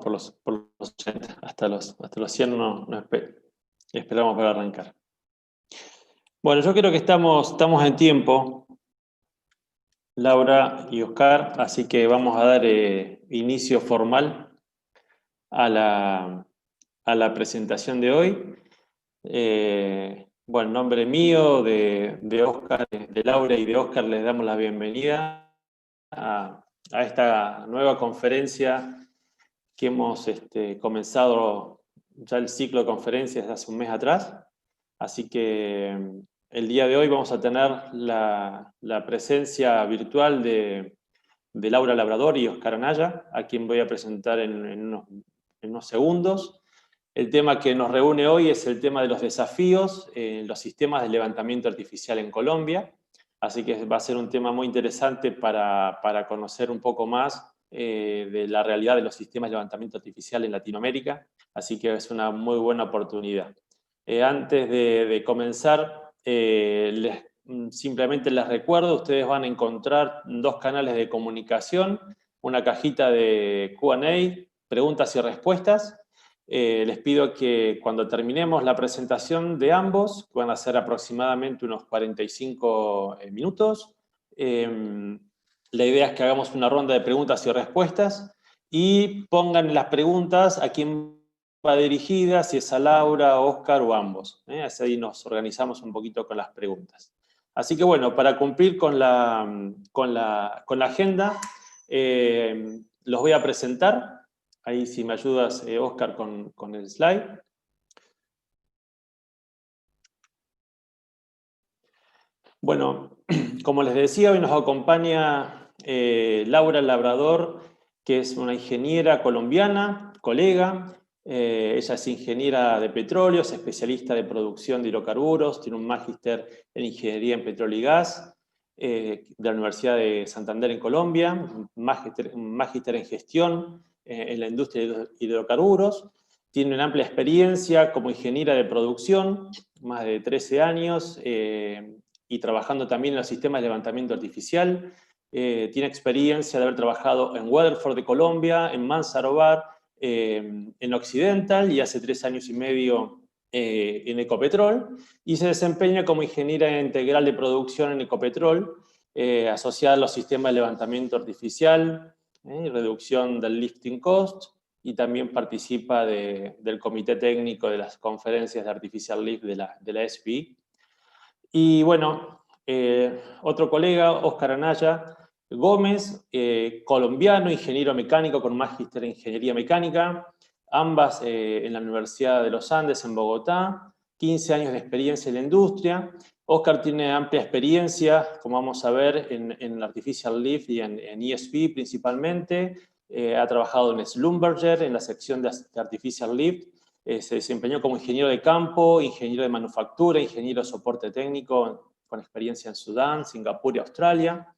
por los 80, hasta los 100 esperamos para arrancar. Bueno, yo creo que estamos en tiempo, Laura y Oscar, así que vamos a dar inicio formal a la presentación de hoy. Bueno, en nombre mío, de Oscar, de Laura y de Oscar, les damos la bienvenida a esta nueva conferencia que hemos comenzado ya el ciclo de conferencias hace un mes atrás. Así que el día de hoy vamos a tener la presencia virtual de Laura Labrador y Oscar Anaya, a quien voy a presentar en unos segundos. El tema que nos reúne hoy es el tema de los desafíos en los sistemas de levantamiento artificial en Colombia. Así que va a ser un tema muy interesante para conocer un poco más de la realidad de los sistemas de levantamiento artificial en Latinoamérica. Así que es una muy buena oportunidad. Antes de comenzar, simplemente les recuerdo, ustedes van a encontrar dos canales de comunicación, una cajita de Q&A, preguntas y respuestas. Les pido que cuando terminemos la presentación de ambos, que van a ser aproximadamente unos 45 minutos, la idea es que hagamos una ronda de preguntas y respuestas y pongan las preguntas a quién va dirigida, si es a Laura, Oscar o ambos. Así nos organizamos un poquito con las preguntas. Así que bueno, para cumplir con la agenda, los voy a presentar. Ahí si me ayudas, Oscar, con el slide. Bueno, como les decía, hoy nos acompaña Laura Labrador, que es una ingeniera colombiana, colega. Ella es ingeniera de petróleo, es especialista de producción de hidrocarburos, tiene un magíster en ingeniería en petróleo y gas de la Universidad de Santander en Colombia, un magíster en gestión en la industria de hidrocarburos. Tiene una amplia experiencia como ingeniera de producción, más de 13 años, y trabajando también en los sistemas de levantamiento artificial. Tiene experiencia de haber trabajado en Weatherford de Colombia, en Manzarobar, en Occidental, y hace 3 años y medio en Ecopetrol, y se desempeña como ingeniera integral de producción en Ecopetrol, asociada a los sistemas de levantamiento artificial, y reducción del lifting cost, y también participa del comité técnico de las conferencias de Artificial Lift de la SPI. Y bueno, otro colega, Oscar Anaya Gómez, colombiano, ingeniero mecánico con magíster en ingeniería mecánica, ambas en la Universidad de los Andes en Bogotá, 15 años de experiencia en la industria. Oscar tiene amplia experiencia, como vamos a ver, en Artificial Lift y en ESP principalmente. Ha trabajado en Schlumberger, en la sección de Artificial Lift. Se desempeñó como ingeniero de campo, ingeniero de manufactura, ingeniero de soporte técnico con experiencia en Sudán, Singapur y Australia.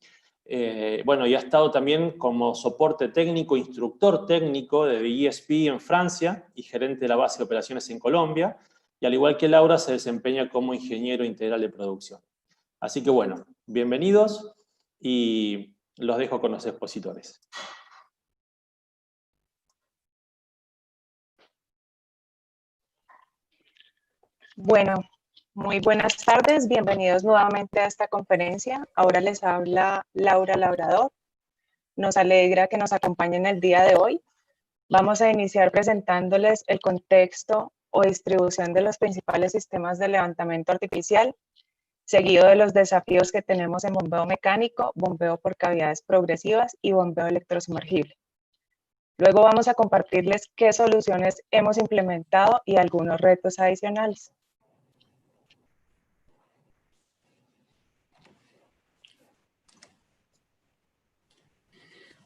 Bueno, y ha estado también como soporte técnico, instructor técnico de ESP en Francia y gerente de la base de operaciones en Colombia. Y al igual que Laura, se desempeña como ingeniero integral de producción. Así que bueno, bienvenidos y los dejo con los expositores. Bueno, muy buenas tardes, bienvenidos nuevamente a esta conferencia. Ahora les habla Laura Labrador. Nos alegra que nos acompañen el día de hoy. Vamos a iniciar presentándoles el contexto o distribución de los principales sistemas de levantamiento artificial, seguido de los desafíos que tenemos en bombeo mecánico, bombeo por cavidades progresivas y bombeo electrosumergible. Luego vamos a compartirles qué soluciones hemos implementado y algunos retos adicionales.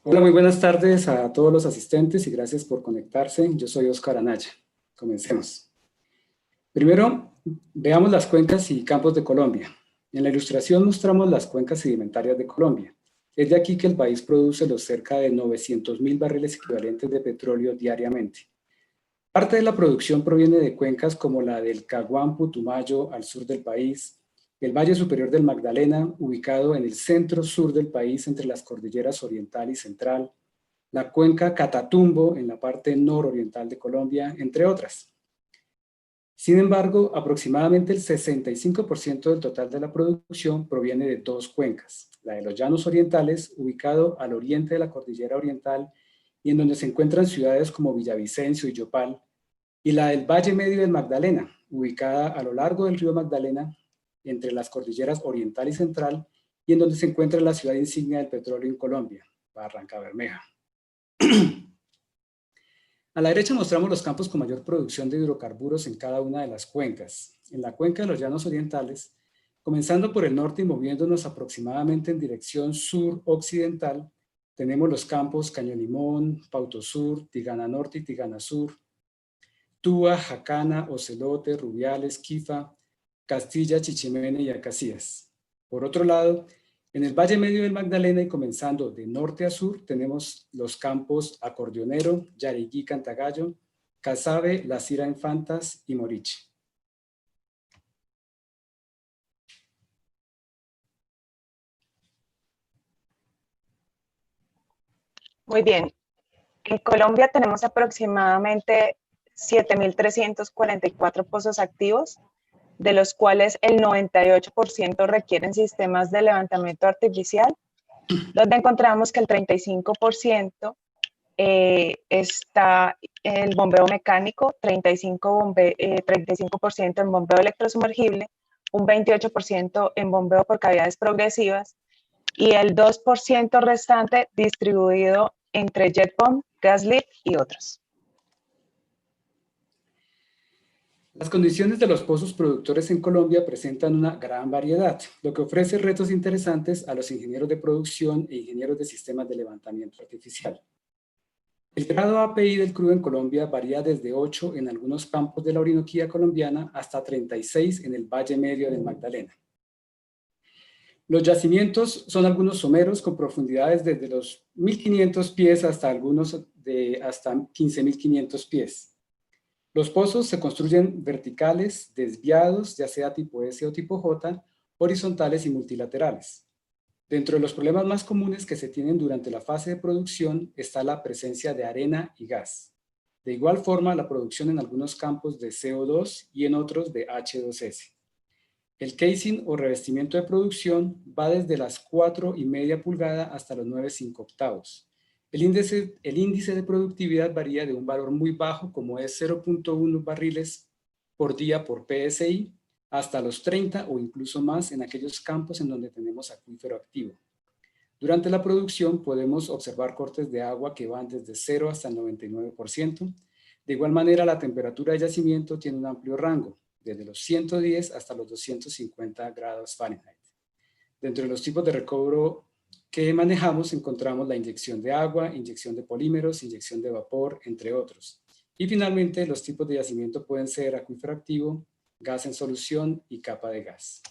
Hola, muy buenas tardes a todos los asistentes y gracias por conectarse. Yo soy Oscar Anaya. Comencemos. Primero, veamos las cuencas y campos de Colombia. En la ilustración mostramos las cuencas sedimentarias de Colombia. Es de aquí que el país produce los cerca de 900.000 barriles equivalentes de petróleo diariamente. Parte de la producción proviene de cuencas como la del Caguán Putumayo al sur del país, el Valle Superior del Magdalena, ubicado en el centro-sur del país entre las cordilleras oriental y central, la cuenca Catatumbo en la parte nororiental de Colombia, entre otras. Sin embargo, aproximadamente el 65% del total de la producción proviene de dos cuencas, la de los Llanos Orientales, ubicado al oriente de la Cordillera Oriental y en donde se encuentran ciudades como Villavicencio y Yopal, y la del Valle Medio del Magdalena, ubicada a lo largo del río Magdalena, entre las cordilleras Oriental y Central, y en donde se encuentra la ciudad insignia del petróleo en Colombia, Barranca Bermeja. A la derecha mostramos los campos con mayor producción de hidrocarburos en cada una de las cuencas. En la cuenca de los Llanos Orientales, comenzando por el norte y moviéndonos aproximadamente en dirección sur-occidental, tenemos los campos Caño Limón, Pauto Sur, Tigana Norte y Tigana Sur, Túa, Jacana, Ocelote, Rubiales, Quifa, Castilla, Chichimene y Acacías. Por otro lado, en el Valle Medio del Magdalena y comenzando de norte a sur, tenemos los campos Acordeonero, Yariguí, Cantagallo, Casabe, La Cira Infantas y Moriche. Muy bien. En Colombia tenemos aproximadamente 7.344 pozos activos, de los cuales el 98% requieren sistemas de levantamiento artificial, donde encontramos que el 35% está el bombeo mecánico, 35% en bombeo electrosumergible, un 28% en bombeo por cavidades progresivas y el 2% restante distribuido entre jet bomb, gas lift y otros. Las condiciones de los pozos productores en Colombia presentan una gran variedad, lo que ofrece retos interesantes a los ingenieros de producción e ingenieros de sistemas de levantamiento artificial. El grado API del crudo en Colombia varía desde 8 en algunos campos de la Orinoquía colombiana hasta 36 en el Valle Medio del Magdalena. Los yacimientos son algunos someros con profundidades desde los 1.500 pies hasta algunos de hasta 15.500 pies. Los pozos se construyen verticales, desviados, ya sea tipo S o tipo J, horizontales y multilaterales. Dentro de los problemas más comunes que se tienen durante la fase de producción está la presencia de arena y gas. De igual forma, la producción en algunos campos de CO2 y en otros de H2S. El casing o revestimiento de producción va desde las 4,5 pulgadas hasta los 9,5 octavos. El índice de productividad varía de un valor muy bajo, como es 0.1 barriles por día por PSI, hasta los 30 o incluso más en aquellos campos en donde tenemos acuífero activo. Durante la producción podemos observar cortes de agua que van desde 0 hasta el 99%. De igual manera, la temperatura de yacimiento tiene un amplio rango, desde los 110 hasta los 250 grados Fahrenheit. Dentro de los tipos de recobro que manejamos encontramos la inyección de agua, inyección de polímeros, inyección de vapor, entre otros. Y finalmente, los tipos de yacimiento pueden ser acuífero activo, gas en solución y capa de gas.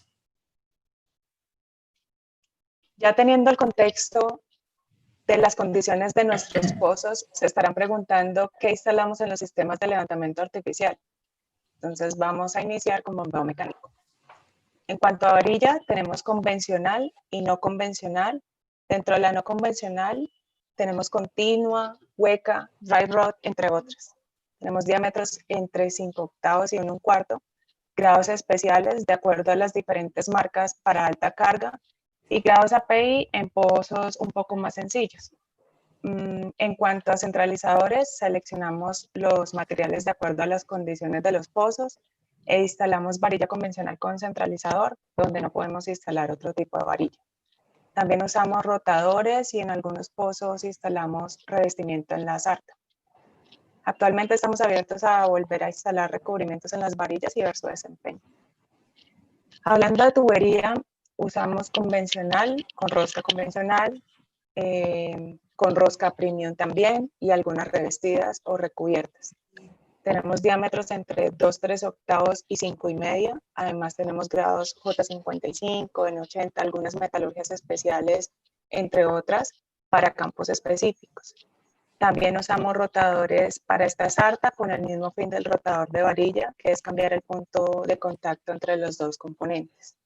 Ya teniendo el contexto de las condiciones de nuestros pozos, se estarán preguntando qué instalamos en los sistemas de levantamiento artificial. Entonces vamos a iniciar con bombeo mecánico. En cuanto a varilla, tenemos convencional y no convencional. Dentro de la no convencional tenemos continua, hueca, dry rod, entre otras. Tenemos diámetros entre 5 octavos y 1/4, grados especiales de acuerdo a las diferentes marcas para alta carga y grados API en pozos un poco más sencillos. En cuanto a centralizadores, seleccionamos los materiales de acuerdo a las condiciones de los pozos e instalamos varilla convencional con centralizador, donde no podemos instalar otro tipo de varilla. También usamos rotadores y en algunos pozos instalamos revestimiento en la sarta. Actualmente estamos abiertos a volver a instalar recubrimientos en las varillas y ver su desempeño. Hablando de tubería, usamos convencional, con rosca convencional, con rosca premium también y algunas revestidas o recubiertas. Tenemos diámetros entre 2,3 octavos y 5,5. Además tenemos grados J55, N80, algunas metalurgias especiales, entre otras, para campos específicos. También usamos rotadores para esta sarta con el mismo fin del rotador de varilla, que es cambiar el punto de contacto entre los dos componentes.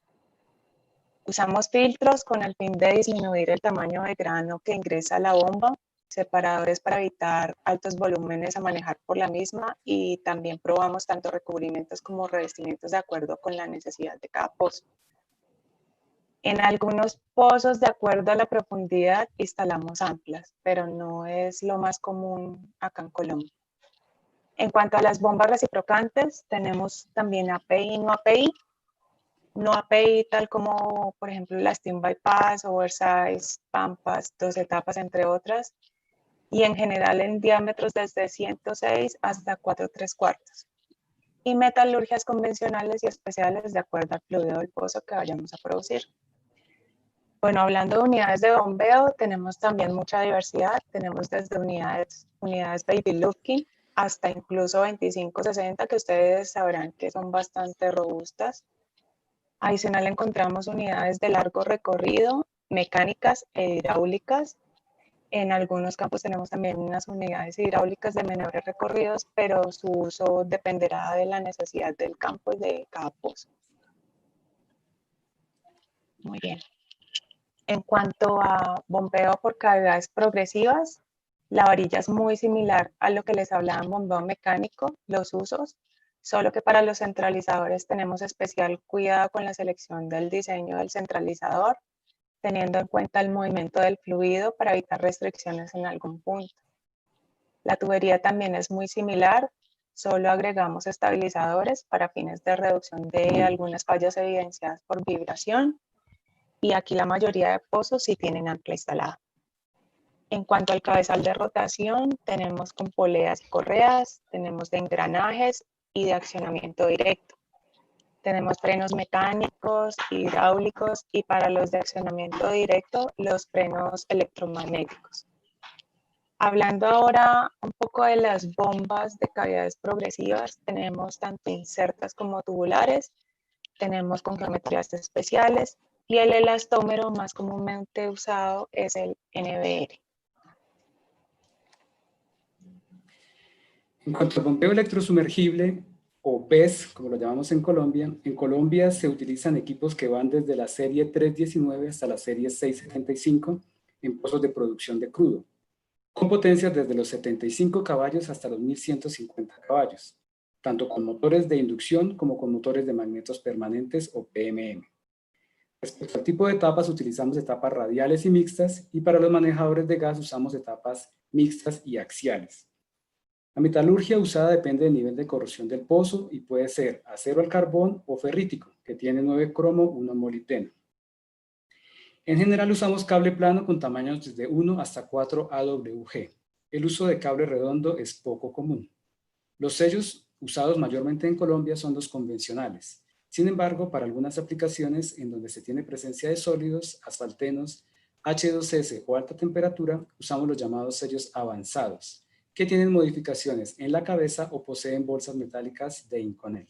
Usamos filtros con el fin de disminuir el tamaño de grano que ingresa a la bomba separadores para evitar altos volúmenes a manejar por la misma, y también probamos tanto recubrimientos como revestimientos de acuerdo con la necesidad de cada pozo. En algunos pozos, de acuerdo a la profundidad, instalamos anclas, pero no es lo más común acá en Colombia. En cuanto a las bombas reciprocantes, tenemos también API y no API. No API tal como, por ejemplo, la Steam Bypass, Oversize, Pampas, 2 etapas, entre otras. Y en general en diámetros desde 106 hasta 4 3/4. Y metalurgias convencionales y especiales de acuerdo al fluido del pozo que vayamos a producir. Bueno, hablando de unidades de bombeo, tenemos también mucha diversidad. Tenemos desde unidades baby looking hasta incluso 25-60, que ustedes sabrán que son bastante robustas. Adicional, encontramos unidades de largo recorrido, mecánicas e hidráulicas. En algunos campos tenemos también unas unidades hidráulicas de menores recorridos, pero su uso dependerá de la necesidad del campo y de cada pozo. Muy bien. En cuanto a bombeo por cavidades progresivas, la varilla es muy similar a lo que les hablaba en bombeo mecánico, los usos, solo que para los centralizadores tenemos especial cuidado con la selección del diseño del centralizador, teniendo en cuenta el movimiento del fluido para evitar restricciones en algún punto. La tubería también es muy similar, solo agregamos estabilizadores para fines de reducción de algunas fallas evidenciadas por vibración, y aquí la mayoría de pozos sí tienen ancla instalada. En cuanto al cabezal de rotación, tenemos con poleas y correas, tenemos de engranajes y de accionamiento directo. Tenemos frenos mecánicos, hidráulicos, y para los de accionamiento directo, los frenos electromagnéticos. Hablando ahora un poco de las bombas de cavidades progresivas, tenemos tanto insertas como tubulares, tenemos con geometrías especiales, y el elastómero más comúnmente usado es el NBR. En cuanto al bombeo electrosumergible, o PES, como lo llamamos en Colombia se utilizan equipos que van desde la serie 319 hasta la serie 675 en pozos de producción de crudo, con potencias desde los 75 caballos hasta los 1150 caballos, tanto con motores de inducción como con motores de magnetos permanentes o PMM. Respecto al tipo de etapas, utilizamos etapas radiales y mixtas, y para los manejadores de gas usamos etapas mixtas y axiales. La metalurgia usada depende del nivel de corrosión del pozo y puede ser acero al carbón o ferrítico, que tiene 9 cromo, 1 molibdeno. En general usamos cable plano con tamaños desde 1 hasta 4 AWG. El uso de cable redondo es poco común. Los sellos usados mayormente en Colombia son los convencionales. Sin embargo, para algunas aplicaciones en donde se tiene presencia de sólidos, asfaltenos, H2S o alta temperatura, usamos los llamados sellos avanzados, que tienen modificaciones en la cabeza o poseen bolsas metálicas de Inconel.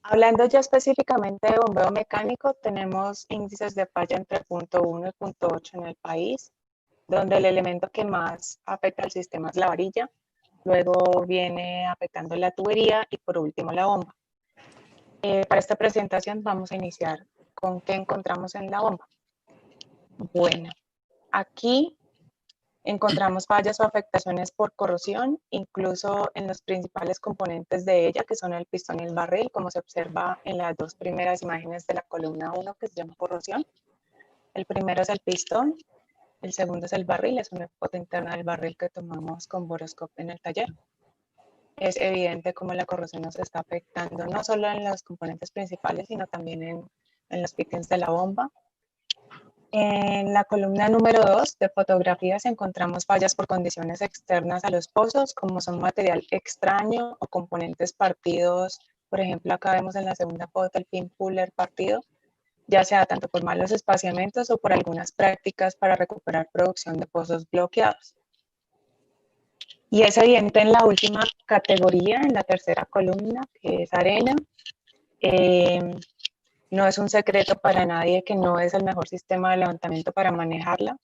Hablando ya específicamente de bombeo mecánico, tenemos índices de falla entre 0.1 y 0.8 en el país, donde el elemento que más afecta al sistema es la varilla, luego viene afectando la tubería y por último la bomba. Para esta presentación vamos a iniciar con qué encontramos en la bomba. Bueno, aquí encontramos fallas o afectaciones por corrosión, incluso en los principales componentes de ella, que son el pistón y el barril, como se observa en las dos primeras imágenes de la columna 1, que se llama corrosión. El primero es el pistón, el segundo es el barril, es una foto interna del barril que tomamos con boroscopio en el taller. Es evidente cómo la corrosión nos está afectando, no solo en los componentes principales, sino también en los fittings de la bomba. En la columna número 2 de fotografías encontramos fallas por condiciones externas a los pozos, como son material extraño o componentes partidos. Por ejemplo, acá vemos en la segunda foto el pin puller partido, ya sea tanto por malos espaciamientos o por algunas prácticas para recuperar producción de pozos bloqueados. Y es evidente en la última categoría, en la tercera columna, que es arena. No es un secreto para nadie que no es el mejor sistema de levantamiento para manejarla,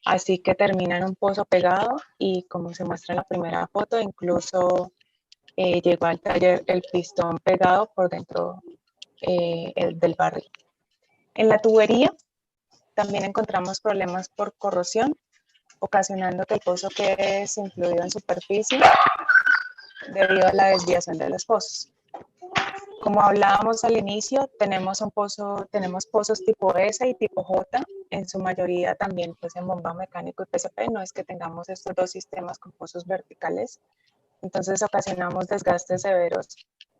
así que termina en un pozo pegado, y como se muestra en la primera foto, incluso llegó al taller el pistón pegado por dentro del barril. En la tubería También encontramos problemas por corrosión, ocasionando que el pozo quede incluido en superficie debido a la desviación de los pozos. Como hablábamos al inicio, tenemos pozos tipo S y tipo J, en su mayoría también pues en bombeo mecánico y PCP, no es que tengamos estos dos sistemas con pozos verticales, entonces ocasionamos desgastes severos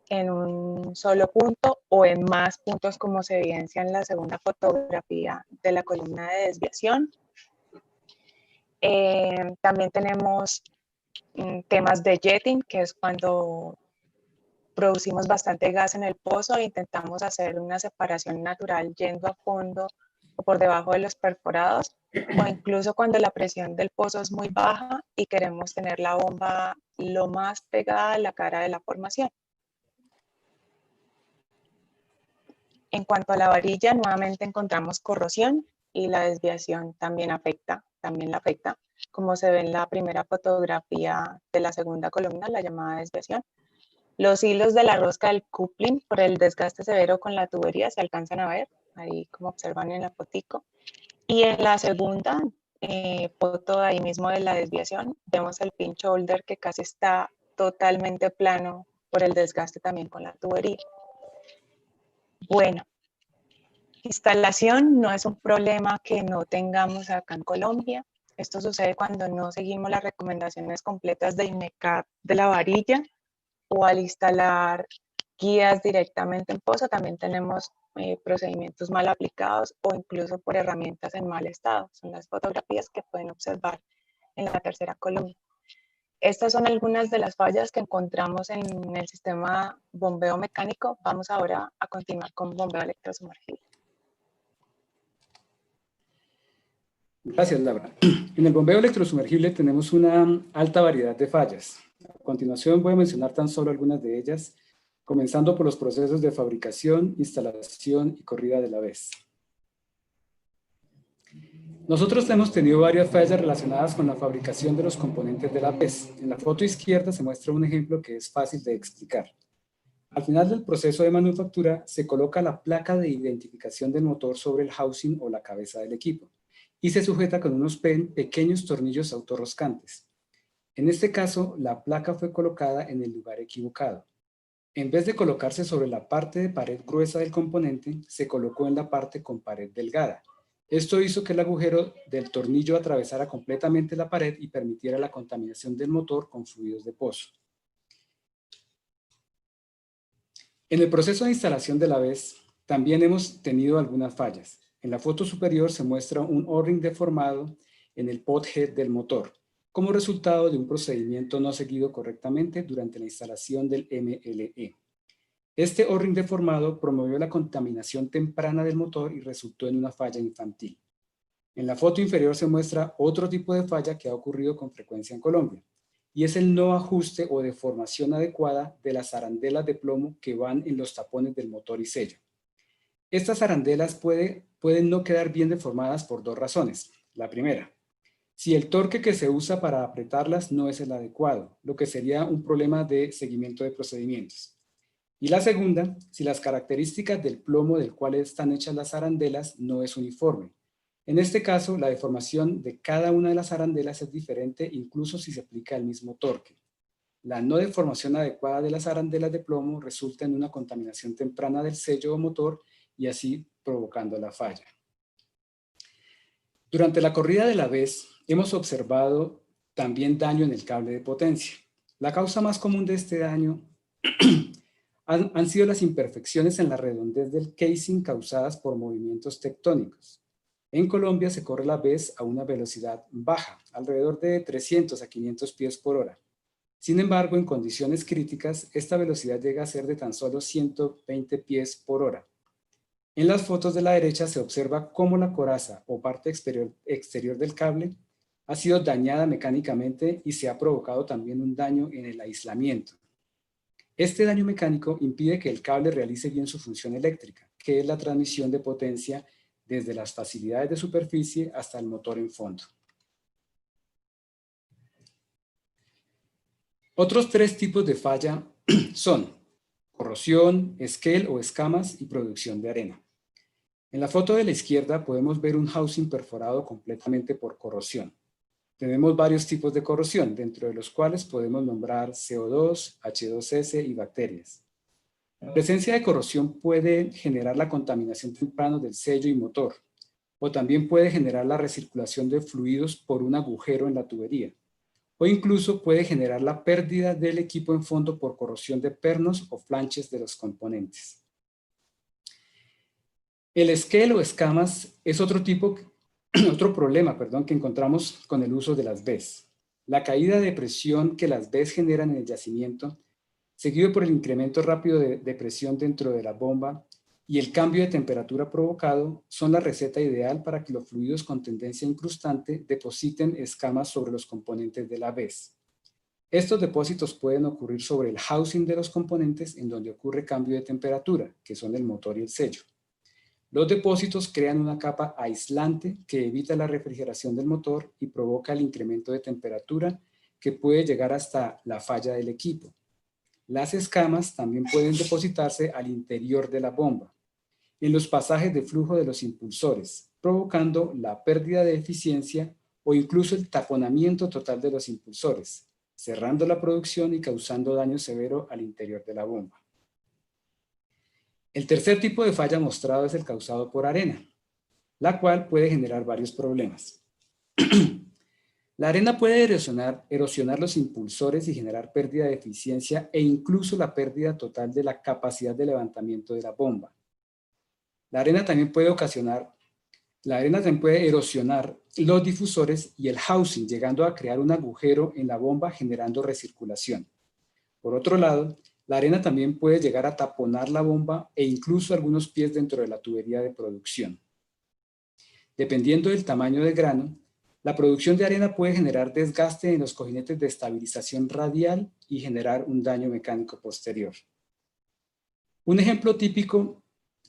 en un solo punto o en más puntos como se evidencia en la segunda fotografía de la columna de desviación. También tenemos temas de jetting, que es cuando producimos bastante gas en el pozo e intentamos hacer una separación natural yendo a fondo o por debajo de los perforados, o incluso cuando la presión del pozo es muy baja y queremos tener la bomba lo más pegada a la cara de la formación. En cuanto a la varilla, nuevamente encontramos corrosión y la desviación también la afecta, como se ve en la primera fotografía de la segunda columna, la llamada desviación. Los hilos de la rosca del coupling por el desgaste severo con la tubería se alcanzan a ver, ahí como observan en la fotico. Y en la segunda foto ahí mismo de la desviación, vemos el pin shoulder que casi está totalmente plano por el desgaste también con la tubería. Bueno, instalación no es un problema que no tengamos acá en Colombia. Esto sucede cuando no seguimos las recomendaciones completas de INMECAP de la varilla, o al instalar guías directamente en pozo también tenemos procedimientos mal aplicados o incluso por herramientas en mal estado. Son las fotografías que pueden observar en la tercera columna. Estas son algunas de las fallas que encontramos en el sistema bombeo mecánico. Vamos ahora a continuar con bombeo electrosumergible. Gracias, Laura. En el bombeo electrosumergible tenemos una alta variedad de fallas. A continuación voy a mencionar tan solo algunas de ellas, comenzando por los procesos de fabricación, instalación y corrida de la vez. Nosotros hemos tenido varias fallas relacionadas con la fabricación de los componentes de la vez. En la foto izquierda se muestra un ejemplo que es fácil de explicar. Al final del proceso de manufactura se coloca la placa de identificación del motor sobre el housing o la cabeza del equipo y se sujeta con unos pequeños tornillos autorroscantes. En este caso, la placa fue colocada en el lugar equivocado. En vez de colocarse sobre la parte de pared gruesa del componente, se colocó en la parte con pared delgada. Esto hizo que el agujero del tornillo atravesara completamente la pared y permitiera la contaminación del motor con fluidos de pozo. En el proceso de instalación de la vez, también hemos tenido algunas fallas. En la foto superior se muestra un O-ring deformado en el pot head del motor, como resultado de un procedimiento no seguido correctamente durante la instalación del MLE. Este O-ring deformado promovió la contaminación temprana del motor y resultó en una falla infantil. En la foto inferior se muestra otro tipo de falla que ha ocurrido con frecuencia en Colombia, y es el no ajuste o deformación adecuada de las arandelas de plomo que van en los tapones del motor y sello. Estas arandelas pueden no quedar bien deformadas por dos razones. La primera, si el torque que se usa para apretarlas no es el adecuado, lo que sería un problema de seguimiento de procedimientos. Y la segunda, si las características del plomo del cual están hechas las arandelas no es uniforme. En este caso, la deformación de cada una de las arandelas es diferente incluso si se aplica el mismo torque. La no deformación adecuada de las arandelas de plomo resulta en una contaminación temprana del sello o motor y así provocando la falla. Durante la corrida de la vez, hemos observado también daño en el cable de potencia. La causa más común de este daño han sido las imperfecciones en la redondez del casing causadas por movimientos tectónicos. En Colombia se corre la vez a una velocidad baja, alrededor de 300 a 500 pies por hora. Sin embargo, en condiciones críticas, esta velocidad llega a ser de tan solo 120 pies por hora. En las fotos de la derecha se observa cómo la coraza o parte exterior del cable ha sido dañada mecánicamente y se ha provocado también un daño en el aislamiento. Este daño mecánico impide que el cable realice bien su función eléctrica, que es la transmisión de potencia desde las facilidades de superficie hasta el motor en fondo. Otros tres tipos de falla son corrosión, esquel o escamas y producción de arena. En la foto de la izquierda podemos ver un housing perforado completamente por corrosión. Tenemos varios tipos de corrosión, dentro de los cuales podemos nombrar CO2, H2S y bacterias. La presencia de corrosión puede generar la contaminación temprana del sello y motor, o también puede generar la recirculación de fluidos por un agujero en la tubería, o incluso puede generar la pérdida del equipo en fondo por corrosión de pernos o flanches de los componentes. El esquel o escamas es otro problema que encontramos con el uso de las BES. La caída de presión que las BES generan en el yacimiento, seguido por el incremento rápido de presión dentro de la bomba y el cambio de temperatura provocado, son la receta ideal para que los fluidos con tendencia incrustante depositen escamas sobre los componentes de la BES. Estos depósitos pueden ocurrir sobre el housing de los componentes en donde ocurre cambio de temperatura, que son el motor y el sello. Los depósitos crean una capa aislante que evita la refrigeración del motor y provoca el incremento de temperatura que puede llegar hasta la falla del equipo. Las escamas también pueden depositarse al interior de la bomba, en los pasajes de flujo de los impulsores, provocando la pérdida de eficiencia o incluso el taponamiento total de los impulsores, cerrando la producción y causando daño severo al interior de la bomba. El tercer tipo de falla mostrado es el causado por arena, la cual puede generar varios problemas. La arena puede erosionar los impulsores y generar pérdida de eficiencia e incluso la pérdida total de la capacidad de levantamiento de la bomba. La arena también puede erosionar los difusores y el housing, llegando a crear un agujero en la bomba generando recirculación. Por otro lado, la arena también puede llegar a taponar la bomba e incluso algunos pies dentro de la tubería de producción. Dependiendo del tamaño del grano, la producción de arena puede generar desgaste en los cojinetes de estabilización radial y generar un daño mecánico posterior. Un ejemplo típico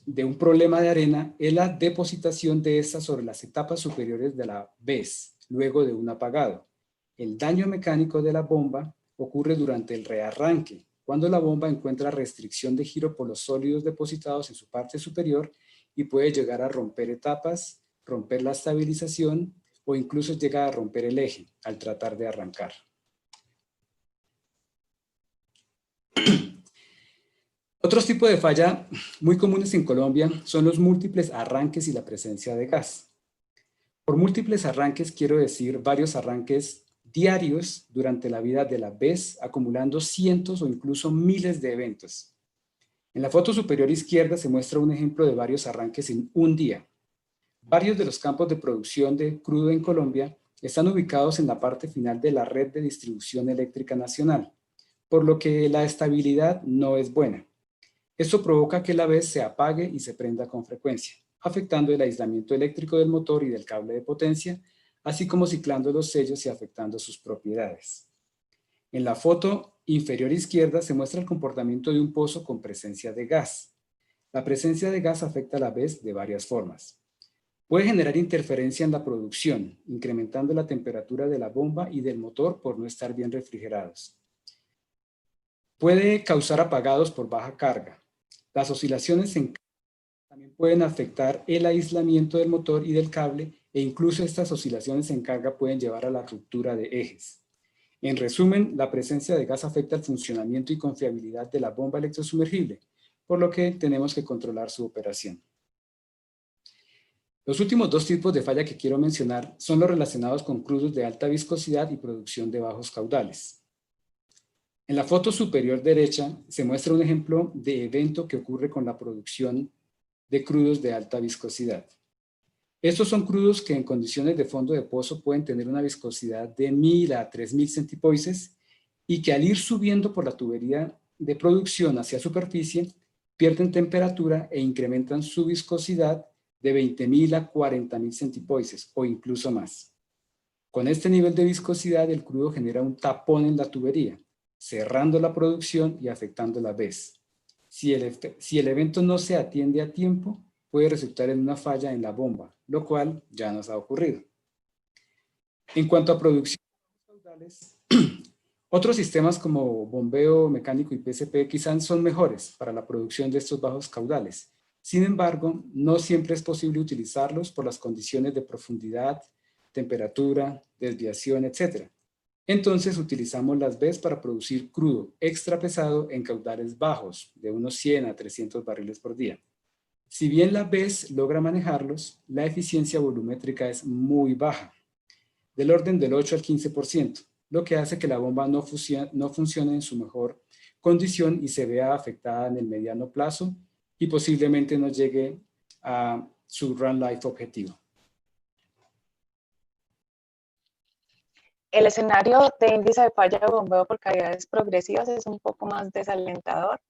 de un problema de arena es la depositación de esta sobre las etapas superiores de la BES, luego de un apagado. El daño mecánico de la bomba ocurre durante el rearranque, cuando la bomba encuentra restricción de giro por los sólidos depositados en su parte superior y puede llegar a romper etapas, romper la estabilización o incluso llegar a romper el eje al tratar de arrancar. Otros tipos de falla muy comunes en Colombia son los múltiples arranques y la presencia de gas. Por múltiples arranques quiero decir varios arranques diarios durante la vida de la BES, acumulando cientos o incluso miles de eventos. En la foto superior izquierda se muestra un ejemplo de varios arranques en un día. Varios de los campos de producción de crudo en Colombia están ubicados en la parte final de la red de distribución eléctrica nacional, por lo que la estabilidad no es buena. Esto provoca que la BES se apague y se prenda con frecuencia, afectando el aislamiento eléctrico del motor y del cable de potencia, así como ciclando los sellos y afectando sus propiedades. En la foto inferior izquierda se muestra el comportamiento de un pozo con presencia de gas. La presencia de gas afecta a la BES de varias formas. Puede generar interferencia en la producción, incrementando la temperatura de la bomba y del motor por no estar bien refrigerados. Puede causar apagados por baja carga. Las oscilaciones en carga también pueden afectar el aislamiento del motor y del cable e incluso estas oscilaciones en carga pueden llevar a la ruptura de ejes. En resumen, la presencia de gas afecta el funcionamiento y confiabilidad de la bomba electrosumergible, por lo que tenemos que controlar su operación. Los últimos dos tipos de falla que quiero mencionar son los relacionados con crudos de alta viscosidad y producción de bajos caudales. En la foto superior derecha se muestra un ejemplo de evento que ocurre con la producción de crudos de alta viscosidad. Estos son crudos que en condiciones de fondo de pozo pueden tener una viscosidad de 1000 a 3000 centipoises y que al ir subiendo por la tubería de producción hacia superficie pierden temperatura e incrementan su viscosidad de 20.000 a 40.000 centipoises o incluso más. Con este nivel de viscosidad el crudo genera un tapón en la tubería, cerrando la producción y afectando la BES. Si el evento no se atiende a tiempo, puede resultar en una falla en la bomba, lo cual ya nos ha ocurrido. En cuanto a producción de caudales, otros sistemas como bombeo mecánico y PSP quizás son mejores para la producción de estos bajos caudales, Sin embargo, no siempre es posible utilizarlos por las condiciones de profundidad, temperatura, desviación, etc. Entonces utilizamos las BES para producir crudo extra pesado en caudales bajos, de unos 100 a 300 barriles por día. Si bien la BES logra manejarlos, la eficiencia volumétrica es muy baja, del orden del 8 al 15%, lo que hace que la bomba no funcione en su mejor condición y se vea afectada en el mediano plazo y posiblemente no llegue a su run life objetivo. El escenario de índice de falla de bombeo por cavidades progresivas es un poco más desalentador,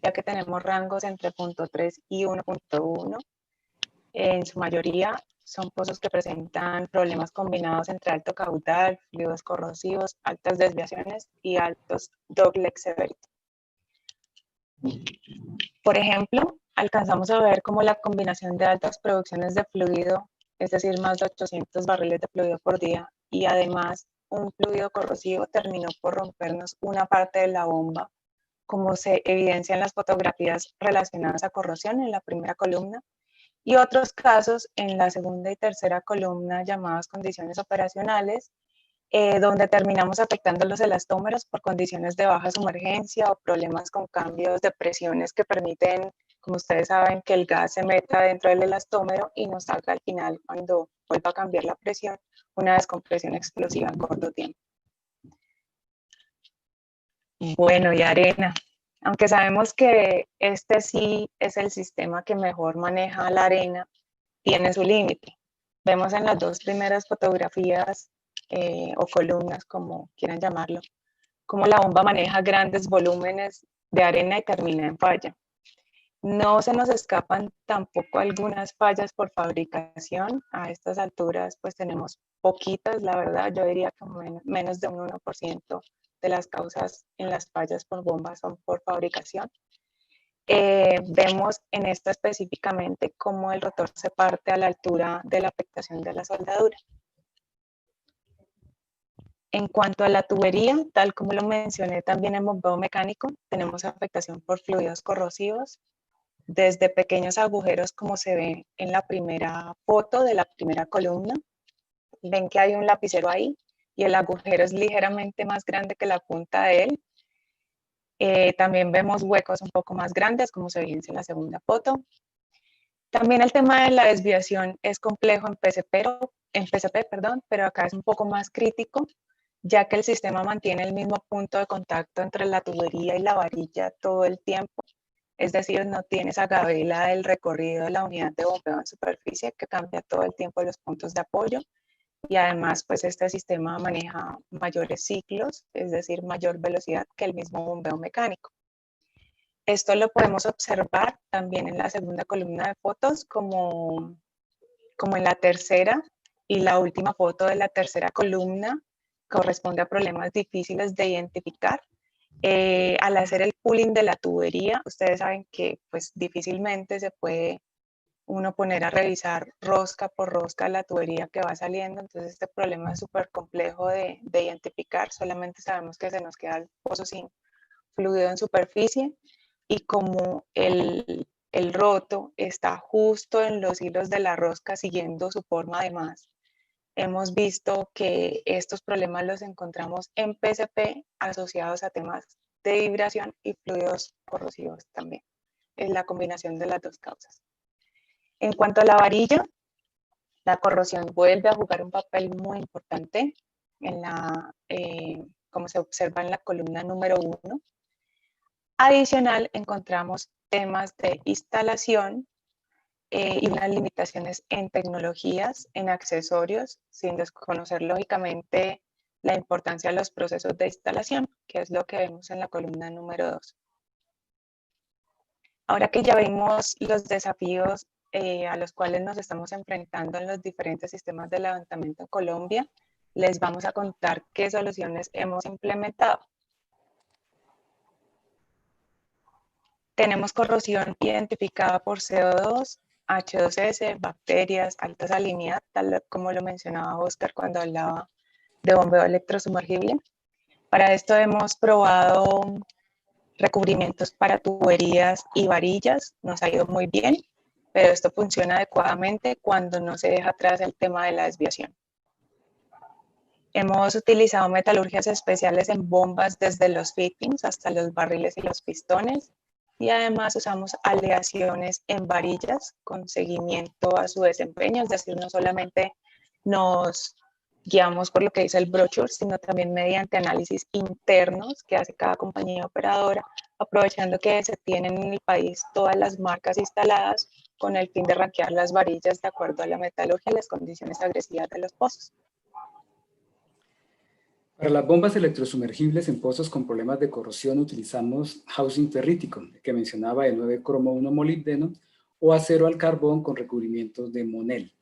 ya que tenemos rangos entre 0.3 y 1.1. En su mayoría son pozos que presentan problemas combinados entre alto caudal, fluidos corrosivos, altas desviaciones y altos dogleg severity. Por ejemplo, alcanzamos a ver cómo la combinación de altas producciones de fluido, es decir, más de 800 barriles de fluido por día, y además un fluido corrosivo terminó por rompernos una parte de la bomba, como se evidencia en las fotografías relacionadas a corrosión en la primera columna, y otros casos en la segunda y tercera columna llamadas condiciones operacionales, donde terminamos afectando los elastómeros por condiciones de baja sumergencia o problemas con cambios de presiones que permiten, como ustedes saben, que el gas se meta dentro del elastómero y nos salga al final cuando vuelva a cambiar la presión, una descompresión explosiva en corto tiempo. Bueno, y arena. Aunque sabemos que este sí es el sistema que mejor maneja la arena, tiene su límite. Vemos en las dos primeras fotografías o columnas, como quieran llamarlo, cómo la bomba maneja grandes volúmenes de arena y termina en falla. No se nos escapan tampoco algunas fallas por fabricación. A estas alturas pues tenemos poquitas, la verdad, yo diría que menos de un 1% de las causas en las fallas por bombas son por fabricación. Vemos en esta específicamente cómo el rotor se parte a la altura de la afectación de la soldadura. En cuanto a la tubería, tal como lo mencioné también en bombeo mecánico, tenemos afectación por fluidos corrosivos, desde pequeños agujeros como se ve en la primera foto de la primera columna. Ven que hay un lapicero ahí y el agujero es ligeramente más grande que la punta de él. También vemos huecos un poco más grandes, como se evidencia en la segunda foto. También el tema de la desviación es complejo en PCP, pero acá es un poco más crítico, ya que el sistema mantiene el mismo punto de contacto entre la tubería y la varilla todo el tiempo. Es decir, no tiene esa gabela del recorrido de la unidad de bombeo en superficie que cambia todo el tiempo los puntos de apoyo. Y además, pues este sistema maneja mayores ciclos, es decir, mayor velocidad que el mismo bombeo mecánico. Esto lo podemos observar también en la segunda columna de fotos, como en la tercera y la última foto de la tercera columna corresponde a problemas difíciles de identificar. Al hacer el pooling de la tubería, ustedes saben que pues difícilmente se puede uno poner a revisar rosca por rosca la tubería que va saliendo, entonces este problema es súper complejo de identificar, solamente sabemos que se nos queda el pozo sin fluido en superficie y como el roto está justo en los hilos de la rosca siguiendo su forma de más. Hemos visto que estos problemas los encontramos en PCP asociados a temas de vibración y fluidos corrosivos también. Es la combinación de las dos causas. En cuanto a la varilla, la corrosión vuelve a jugar un papel muy importante como se observa en la columna número 1. Adicional, encontramos temas de instalación y unas limitaciones en tecnologías, en accesorios, sin desconocer lógicamente la importancia de los procesos de instalación, que es lo que vemos en la columna número 2. Ahora que ya vimos los desafíos a los cuales nos estamos enfrentando en los diferentes sistemas de levantamiento en Colombia, les vamos a contar qué soluciones hemos implementado. Tenemos corrosión identificada por CO2, H2S, bacterias, alta salinidad, tal como lo mencionaba Oscar cuando hablaba de bombeo electrosumergible. Para esto hemos probado recubrimientos para tuberías y varillas, nos ha ido muy bien. pero esto funciona adecuadamente cuando no se deja atrás el tema de la desviación. Hemos utilizado metalurgias especiales en bombas desde los fittings hasta los barriles y los pistones, y además usamos aleaciones en varillas con seguimiento a su desempeño, es decir, no solamente nos guiamos por lo que dice el brochure, sino también mediante análisis internos que hace cada compañía operadora, aprovechando que se tienen en el país todas las marcas instaladas con el fin de rankear las varillas de acuerdo a la metalurgia y las condiciones agresivas de los pozos. Para las bombas electrosumergibles en pozos con problemas de corrosión utilizamos housing ferrítico, que mencionaba de 9 cromo 1 molibdeno, o acero al carbón con recubrimientos de Monel.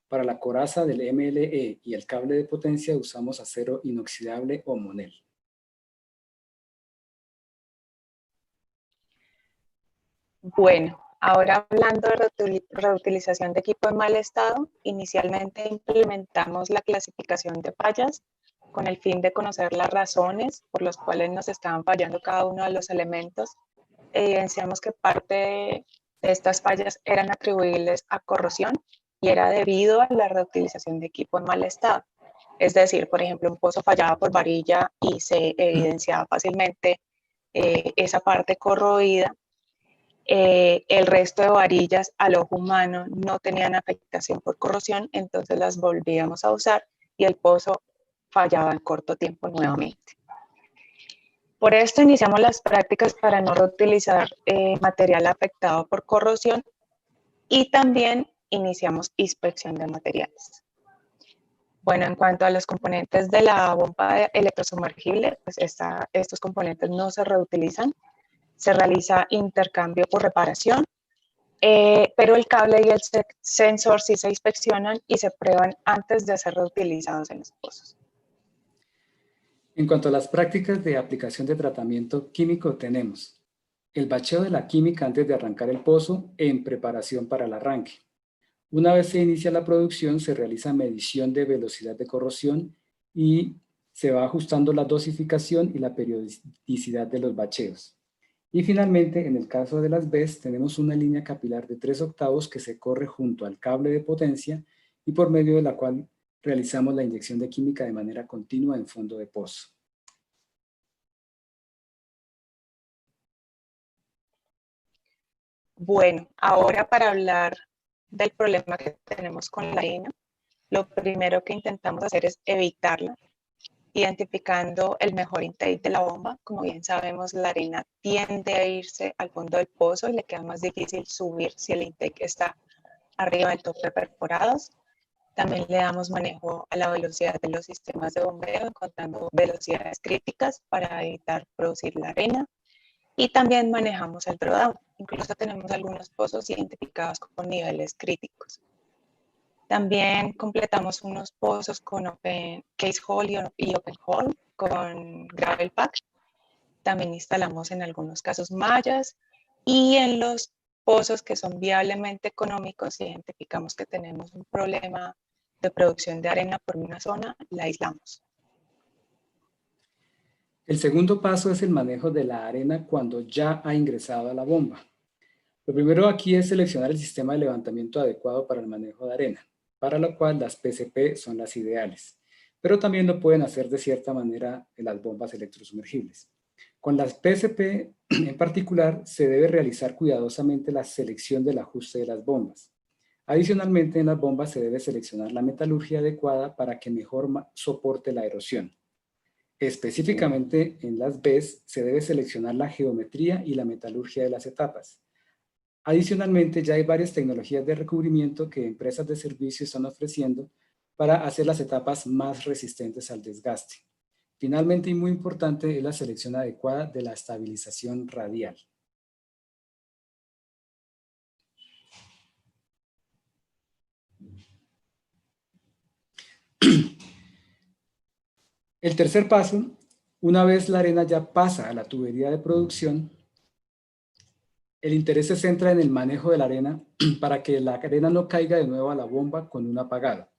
Para la coraza del MLE y el cable de potencia usamos acero inoxidable o Monel. Bueno, ahora hablando de reutilización de equipo en mal estado, inicialmente implementamos la clasificación de fallas con el fin de conocer las razones por las cuales nos estaban fallando cada uno de los elementos. Evidenciamos que parte de estas fallas eran atribuibles a corrosión y era debido a la reutilización de equipo en mal estado. Es decir, por ejemplo, un pozo fallaba por varilla y se evidenciaba fácilmente esa parte corroída. El resto de varillas al ojo humano no tenían afectación por corrosión, entonces las volvíamos a usar y el pozo fallaba en corto tiempo nuevamente. Por esto iniciamos las prácticas para no reutilizar material afectado por corrosión y también iniciamos inspección de materiales. Bueno, en cuanto a los componentes de la bomba electrosumergible, pues estos componentes no se reutilizan, se realiza intercambio por reparación, pero el cable y el sensor sí se inspeccionan y se prueban antes de ser reutilizados en los pozos. En cuanto a las prácticas de aplicación de tratamiento químico, tenemos el bacheo de la química antes de arrancar el pozo en preparación para el arranque. Una vez se inicia la producción, se realiza medición de velocidad de corrosión y se va ajustando la dosificación y la periodicidad de los bacheos. Y finalmente, en el caso de las BES, tenemos una línea capilar de 3/8 que se corre junto al cable de potencia y por medio de la cual realizamos la inyección de química de manera continua en fondo de pozo. Bueno, ahora para hablar del problema que tenemos con la arena, lo primero que intentamos hacer es evitarla, identificando el mejor intake de la bomba. Como bien sabemos, la arena tiende a irse al fondo del pozo y le queda más difícil subir si el intake está arriba del tope perforados. También le damos manejo a la velocidad de los sistemas de bombeo, encontrando velocidades críticas para evitar producir la arena. Y también manejamos el drawdown. Incluso tenemos algunos pozos identificados con niveles críticos. También completamos unos pozos con open case hole y open hole con gravel pack. También instalamos en algunos casos mallas y en los pozos que son viablemente económicos, identificamos que tenemos un problema de producción de arena por una zona, la aislamos. El segundo paso es el manejo de la arena cuando ya ha ingresado a la bomba. Lo primero aquí es seleccionar el sistema de levantamiento adecuado para el manejo de arena, para lo cual las PCP son las ideales, pero también lo pueden hacer de cierta manera en las bombas electrosumergibles. Con las PCP en particular se debe realizar cuidadosamente la selección del ajuste de las bombas. Adicionalmente, en las bombas se debe seleccionar la metalurgia adecuada para que mejor soporte la erosión. Específicamente en las BES se debe seleccionar la geometría y la metalurgia de las etapas. Adicionalmente, ya hay varias tecnologías de recubrimiento que empresas de servicio están ofreciendo para hacer las etapas más resistentes al desgaste. Finalmente, y muy importante, es la selección adecuada de la estabilización radial. El tercer paso, una vez la arena ya pasa a la tubería de producción, el interés se centra en el manejo de la arena para que la arena no caiga de nuevo a la bomba con un apagado.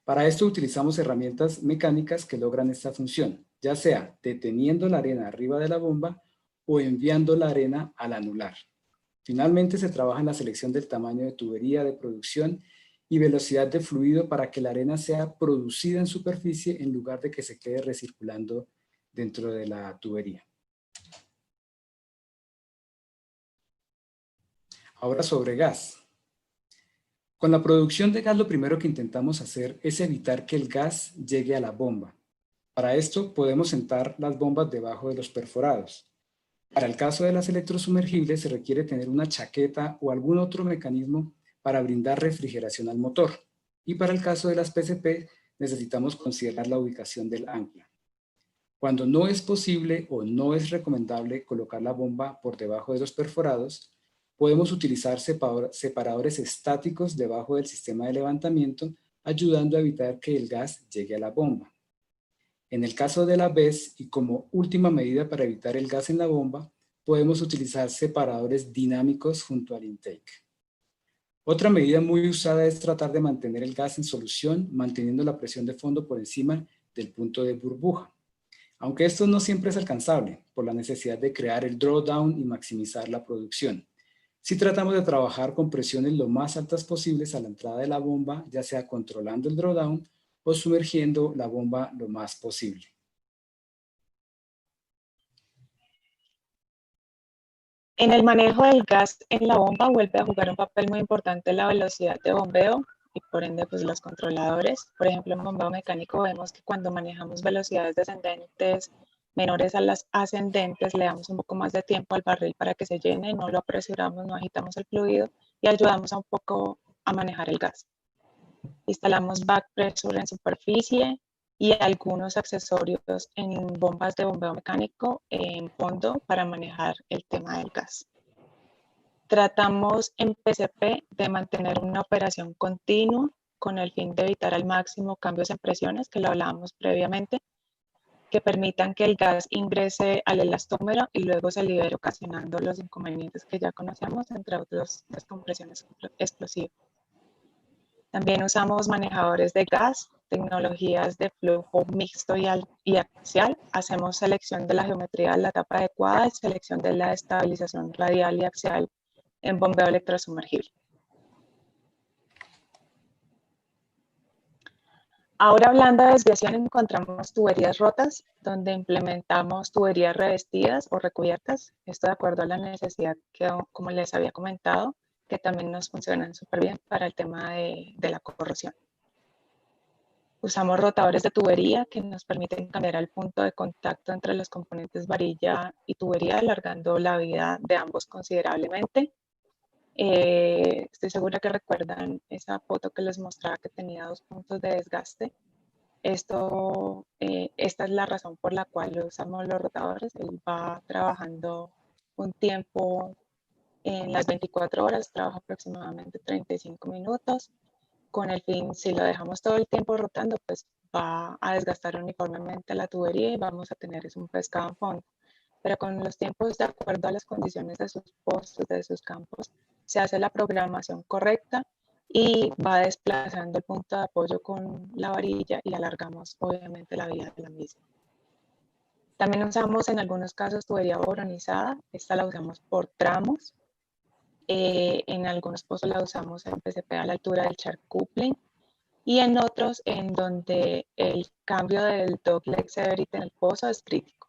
Para esto utilizamos herramientas mecánicas que logran esta función, ya sea deteniendo la arena arriba de la bomba o enviando la arena al anular. Finalmente, se trabaja en la selección del tamaño de tubería de producción y velocidad de fluido para que la arena sea producida en superficie en lugar de que se quede recirculando dentro de la tubería. Ahora sobre gas. Con la producción de gas, lo primero que intentamos hacer es evitar que el gas llegue a la bomba. Para esto podemos sentar las bombas debajo de los perforados. Para el caso de las electrosumergibles se requiere tener una chaqueta o algún otro mecanismo para brindar refrigeración al motor. Y para el caso de las PCP necesitamos considerar la ubicación del ancla. Cuando no es posible o no es recomendable colocar la bomba por debajo de los perforados, podemos utilizar separadores estáticos debajo del sistema de levantamiento, ayudando a evitar que el gas llegue a la bomba. En el caso de la BES y como última medida para evitar el gas en la bomba, podemos utilizar separadores dinámicos junto al intake. Otra medida muy usada es tratar de mantener el gas en solución, manteniendo la presión de fondo por encima del punto de burbuja. Aunque esto no siempre es alcanzable, por la necesidad de crear el drawdown y maximizar la producción. Si tratamos de trabajar con presiones lo más altas posibles a la entrada de la bomba, ya sea controlando el drawdown o sumergiendo la bomba lo más posible. En el manejo del gas en la bomba vuelve a jugar un papel muy importante la velocidad de bombeo y por ende pues los controladores. Por ejemplo, en bombeo mecánico vemos que cuando manejamos velocidades descendentes menores a las ascendentes le damos un poco más de tiempo al barril para que se llene, no lo apresuramos, no agitamos el fluido y ayudamos un poco a manejar el gas. Instalamos back pressure en superficie y algunos accesorios en bombas de bombeo mecánico en fondo para manejar el tema del gas. Tratamos en PCP de mantener una operación continua con el fin de evitar al máximo cambios en presiones, que lo hablábamos previamente, que permitan que el gas ingrese al elastómero y luego se libere, ocasionando los inconvenientes que ya conocemos, entre otros descompresiones explosivas. También usamos manejadores de gas, tecnologías de flujo mixto y axial. Hacemos selección de la geometría de la etapa adecuada y selección de la estabilización radial y axial en bombeo electrosumergible. Ahora, hablando de desviación, encontramos tuberías rotas, donde implementamos tuberías revestidas o recubiertas. Esto de acuerdo a la necesidad que, como les había comentado, que también nos funcionan súper bien para el tema de la corrosión. Usamos rotadores de tubería que nos permiten cambiar el punto de contacto entre los componentes varilla y tubería, alargando la vida de ambos considerablemente. Estoy segura que recuerdan esa foto que les mostraba que tenía 2 puntos de desgaste. Esta es la razón por la cual usamos los rotadores. Él va trabajando un tiempo en las 24 horas, trabaja aproximadamente 35 minutos. Con el fin, si lo dejamos todo el tiempo rotando, pues va a desgastar uniformemente la tubería y vamos a tener un pescado en fondo. Pero con los tiempos, de acuerdo a las condiciones de sus postes, de sus campos, se hace la programación correcta y va desplazando el punto de apoyo con la varilla y alargamos obviamente la vida de la misma. También usamos en algunos casos tubería boronizada. Esta la usamos por tramos. En algunos pozos la usamos en PCP a la altura del chart coupling y en otros en donde el cambio del dogleg severity en el pozo es crítico.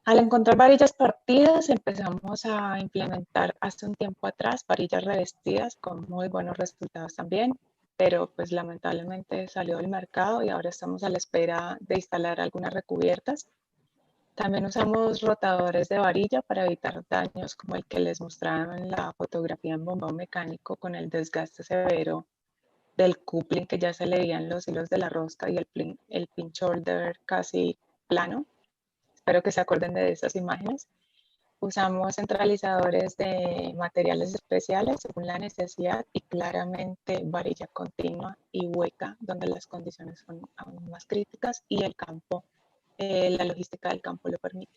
Al encontrar varillas partidas, empezamos a implementar hace un tiempo atrás varillas revestidas con muy buenos resultados también, pero pues lamentablemente salió del mercado y ahora estamos a la espera de instalar algunas recubiertas. También usamos rotadores de varilla para evitar daños como el que les mostraba en la fotografía en bombeo mecánico con el desgaste severo del coupling que ya se le veían los hilos de la rosca y el pinch shoulder casi plano. Espero que se acuerden de esas imágenes. Usamos centralizadores de materiales especiales según la necesidad y claramente varilla continua y hueca donde las condiciones son aún más críticas y el campo, la logística del campo lo permite.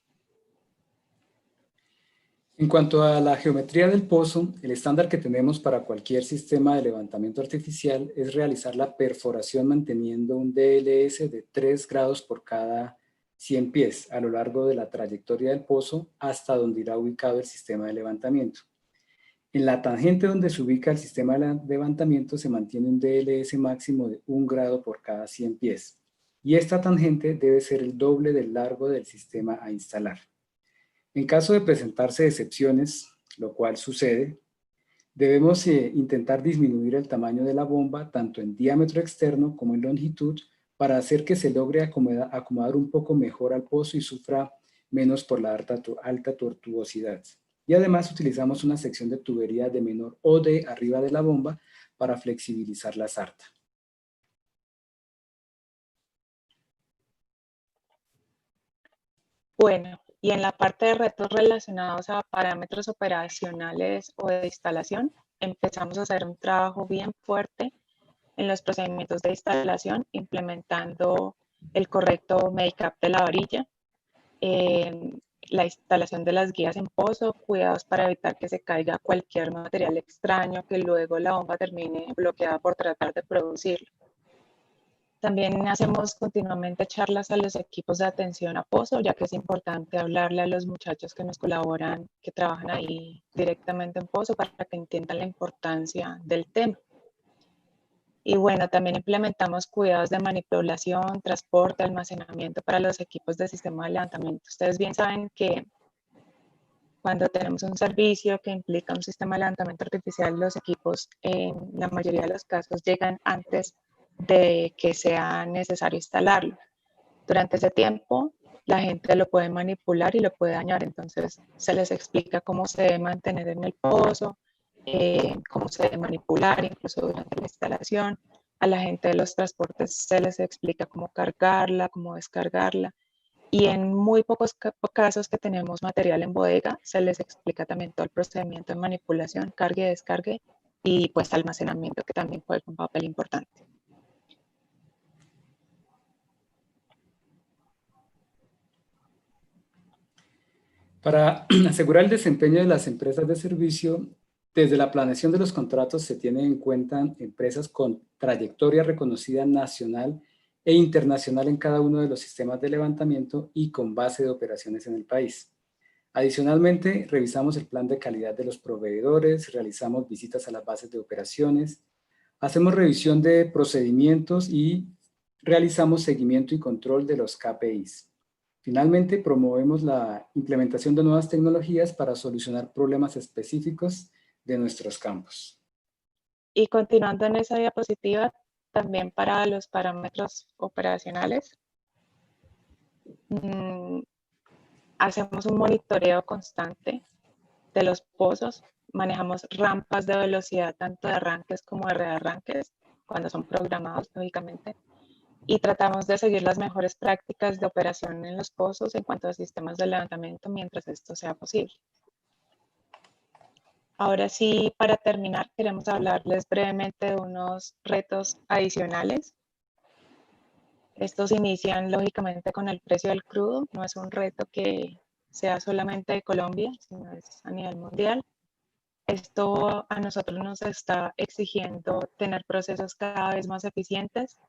En cuanto a la geometría del pozo, el estándar que tenemos para cualquier sistema de levantamiento artificial es realizar la perforación manteniendo un DLS de 3 grados por cada 100 pies a lo largo de la trayectoria del pozo hasta donde irá ubicado el sistema de levantamiento. En la tangente donde se ubica el sistema de levantamiento se mantiene un DLS máximo de 1 grado por cada 100 pies, y esta tangente debe ser el doble del largo del sistema a instalar. En caso de presentarse excepciones, lo cual sucede, debemos intentar disminuir el tamaño de la bomba tanto en diámetro externo como en longitud para hacer que se logre acomodar un poco mejor al pozo y sufra menos por la alta tortuosidad. Y además utilizamos una sección de tubería de menor OD arriba de la bomba para flexibilizar la sarta. Bueno, y en la parte de retos relacionados a parámetros operacionales o de instalación, empezamos a hacer un trabajo bien fuerte en los procedimientos de instalación, implementando el correcto make-up de la varilla, la instalación de las guías en pozo, cuidados para evitar que se caiga cualquier material extraño que luego la bomba termine bloqueada por tratar de producirlo. También hacemos continuamente charlas a los equipos de atención a pozo, ya que es importante hablarle a los muchachos que nos colaboran, que trabajan ahí directamente en pozo, para que entiendan la importancia del tema. Y bueno, también implementamos cuidados de manipulación, transporte, almacenamiento para los equipos de sistema de levantamiento. Ustedes bien saben que cuando tenemos un servicio que implica un sistema de levantamiento artificial, los equipos en la mayoría de los casos llegan antes de que sea necesario instalarlo. Durante ese tiempo, la gente lo puede manipular y lo puede dañar. Entonces, se les explica cómo se debe mantener en el pozo, cómo se debe manipular, incluso durante la instalación. A la gente de los transportes se les explica cómo cargarla, cómo descargarla. Y en muy pocos casos que tenemos material en bodega, se les explica también todo el procedimiento de manipulación, cargue, descargue y pues almacenamiento, que también juega un papel importante. Para asegurar el desempeño de las empresas de servicio, desde la planeación de los contratos se tienen en cuenta empresas con trayectoria reconocida nacional e internacional en cada uno de los sistemas de levantamiento y con base de operaciones en el país. Adicionalmente, revisamos el plan de calidad de los proveedores, realizamos visitas a las bases de operaciones, hacemos revisión de procedimientos y realizamos seguimiento y control de los KPIs. Finalmente, promovemos la implementación de nuevas tecnologías para solucionar problemas específicos de nuestros campos. Y continuando en esa diapositiva, también para los parámetros operacionales, hacemos un monitoreo constante de los pozos, manejamos rampas de velocidad tanto de arranques como de rearranques, cuando son programados, lógicamente, y tratamos de seguir las mejores prácticas de operación en los pozos en cuanto a sistemas de levantamiento mientras esto sea posible. Ahora sí, para terminar, queremos hablarles brevemente de unos retos adicionales. Estos inician lógicamente con el precio del crudo, no es un reto que sea solamente de Colombia, sino es a nivel mundial. Esto a nosotros nos está exigiendo tener procesos cada vez más eficientes,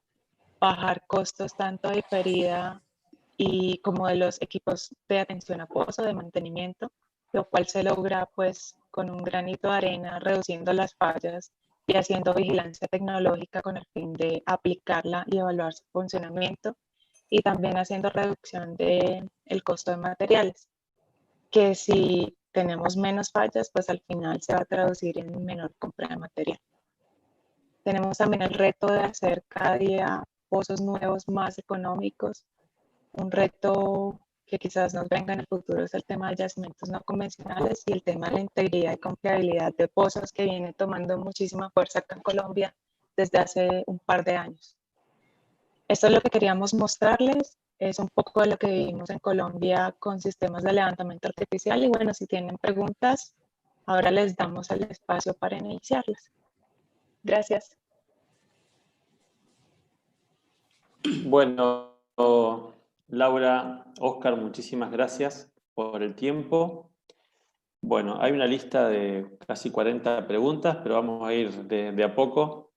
bajar costos tanto de feria y como de los equipos de atención a pozo, de mantenimiento, lo cual se logra pues con un granito de arena, reduciendo las fallas y haciendo vigilancia tecnológica con el fin de aplicarla y evaluar su funcionamiento, y también haciendo reducción del costo de materiales, que si tenemos menos fallas, pues al final se va a traducir en menor compra de material. Tenemos también el reto de hacer cada día pozos nuevos más económicos. Un reto que quizás nos venga en el futuro es el tema de yacimientos no convencionales y el tema de la integridad y confiabilidad de pozos, que viene tomando muchísima fuerza acá en Colombia desde hace un par de años. Esto es lo que queríamos mostrarles, es un poco de lo que vivimos en Colombia con sistemas de levantamiento artificial, y bueno, si tienen preguntas, ahora les damos el espacio para iniciarlas. Gracias. Bueno, Laura, Óscar, muchísimas gracias por el tiempo. Bueno, hay una lista de casi 40 preguntas, pero vamos a ir de a poco.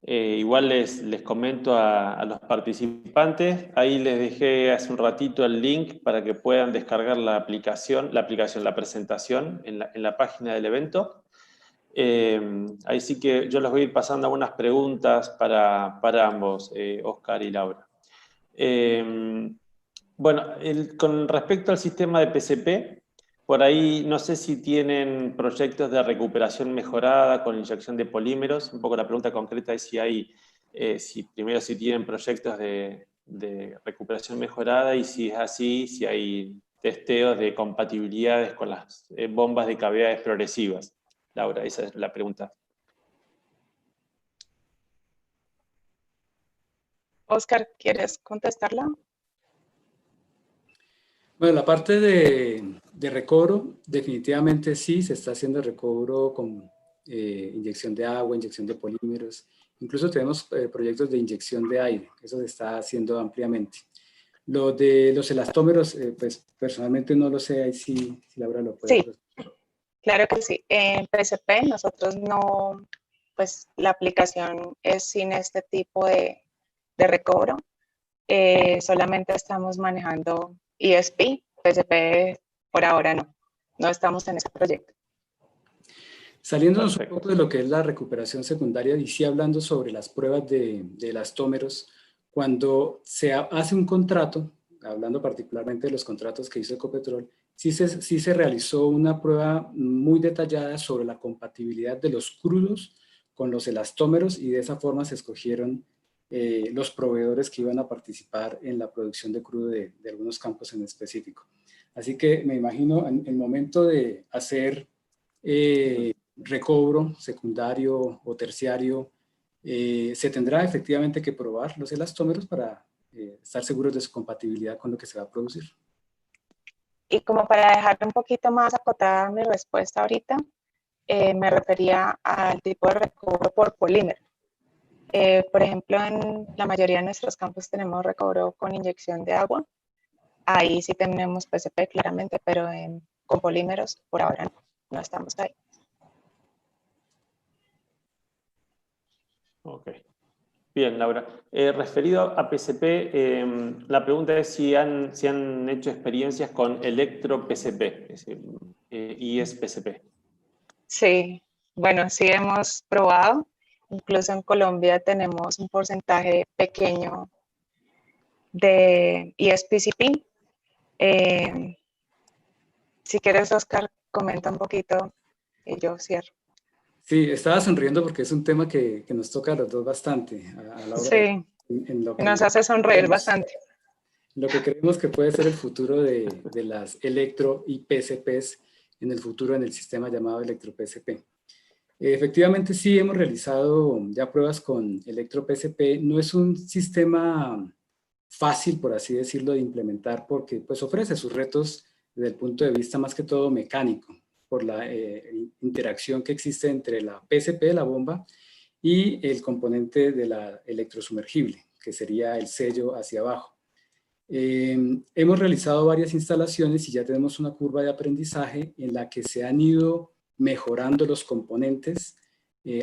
Igual les comento a los participantes, ahí les dejé hace un ratito el link para que puedan descargar la presentación en la página del evento. Ahí sí que yo les voy a ir pasando algunas preguntas para ambos, Oscar y Laura. Bueno, con respecto al sistema de PCP, por ahí no sé si tienen proyectos de recuperación mejorada con inyección de polímeros. Un poco la pregunta concreta es si hay, primero si tienen proyectos de recuperación mejorada y si es así, si hay testeos de compatibilidades con las bombas de cavidades progresivas. Laura, esa es la pregunta. Oscar, ¿quieres contestarla? Bueno, la parte de recobro, definitivamente sí, se está haciendo recobro con inyección de agua, inyección de polímeros. Incluso tenemos proyectos de inyección de aire, eso se está haciendo ampliamente. Lo de los elastómeros, pues personalmente no lo sé, ahí sí, si Laura lo puede. Sí, claro que sí. En PSP nosotros no, pues la aplicación es sin este tipo de recobro. Solamente estamos manejando ESP, PSP por ahora no estamos en ese proyecto. Saliéndonos un poco de lo que es la recuperación secundaria y sí hablando sobre las pruebas de elastómeros, cuando se hace un contrato, hablando particularmente de los contratos que hizo Ecopetrol, sí se realizó una prueba muy detallada sobre la compatibilidad de los crudos con los elastómeros y de esa forma se escogieron los proveedores que iban a participar en la producción de crudo de algunos campos en específico. Así que me imagino en el momento de hacer recobro secundario o terciario, se tendrá efectivamente que probar los elastómeros para estar seguros de su compatibilidad con lo que se va a producir. Y como para dejar un poquito más acotada mi respuesta ahorita, me refería al tipo de recobro por polímero. Por ejemplo, en la mayoría de nuestros campos tenemos recobro con inyección de agua. Ahí sí tenemos PCP claramente, pero con polímeros por ahora no estamos ahí. Ok. Bien, Laura. Referido a PCP, la pregunta es si han hecho experiencias con electro-PCP, es decir, IS-PCP. Sí, bueno, sí hemos probado. Incluso en Colombia tenemos un porcentaje pequeño de ESPCP. Si quieres, Oscar, comenta un poquito y yo cierro. Sí, estaba sonriendo porque es un tema que nos toca a los dos bastante. A la hora Sí, en lo que nos hace sonreír bastante. Lo que creemos que puede ser el futuro de las electro y PCPs en el futuro en el sistema llamado electro-PCP. Efectivamente, sí hemos realizado ya pruebas con electro-PCP. No es un sistema fácil, por así decirlo, de implementar porque pues, ofrece sus retos desde el punto de vista más que todo mecánico, por la interacción que existe entre la PCP, la bomba, y el componente de la electrosumergible, que sería el sello hacia abajo. Hemos realizado varias instalaciones y ya tenemos una curva de aprendizaje en la que se han ido mejorando los componentes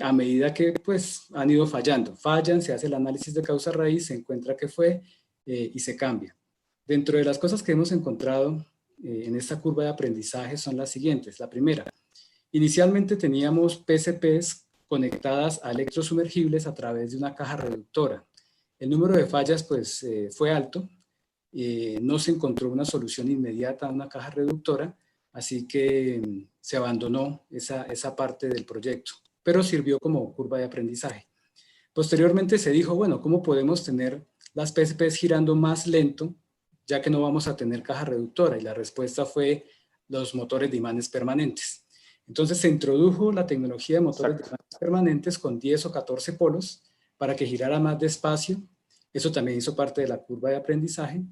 a medida que pues, han ido fallando. Fallan, se hace el análisis de causa raíz, se encuentra qué fue y se cambia. Dentro de las cosas que hemos encontrado en esta curva de aprendizaje son las siguientes. La primera, inicialmente teníamos PCPs conectadas a electrosumergibles a través de una caja reductora. El número de fallas pues, fue alto. No se encontró una solución inmediata a una caja reductora, así que se abandonó esa parte del proyecto, pero sirvió como curva de aprendizaje. Posteriormente se dijo, bueno, ¿cómo podemos tener las PCPs girando más lento, ya que no vamos a tener caja reductora? Y la respuesta fue los motores de imanes permanentes. Entonces se introdujo la tecnología de motores de imanes permanentes con 10 o 14 polos para que girara más despacio. Eso también hizo parte de la curva de aprendizaje.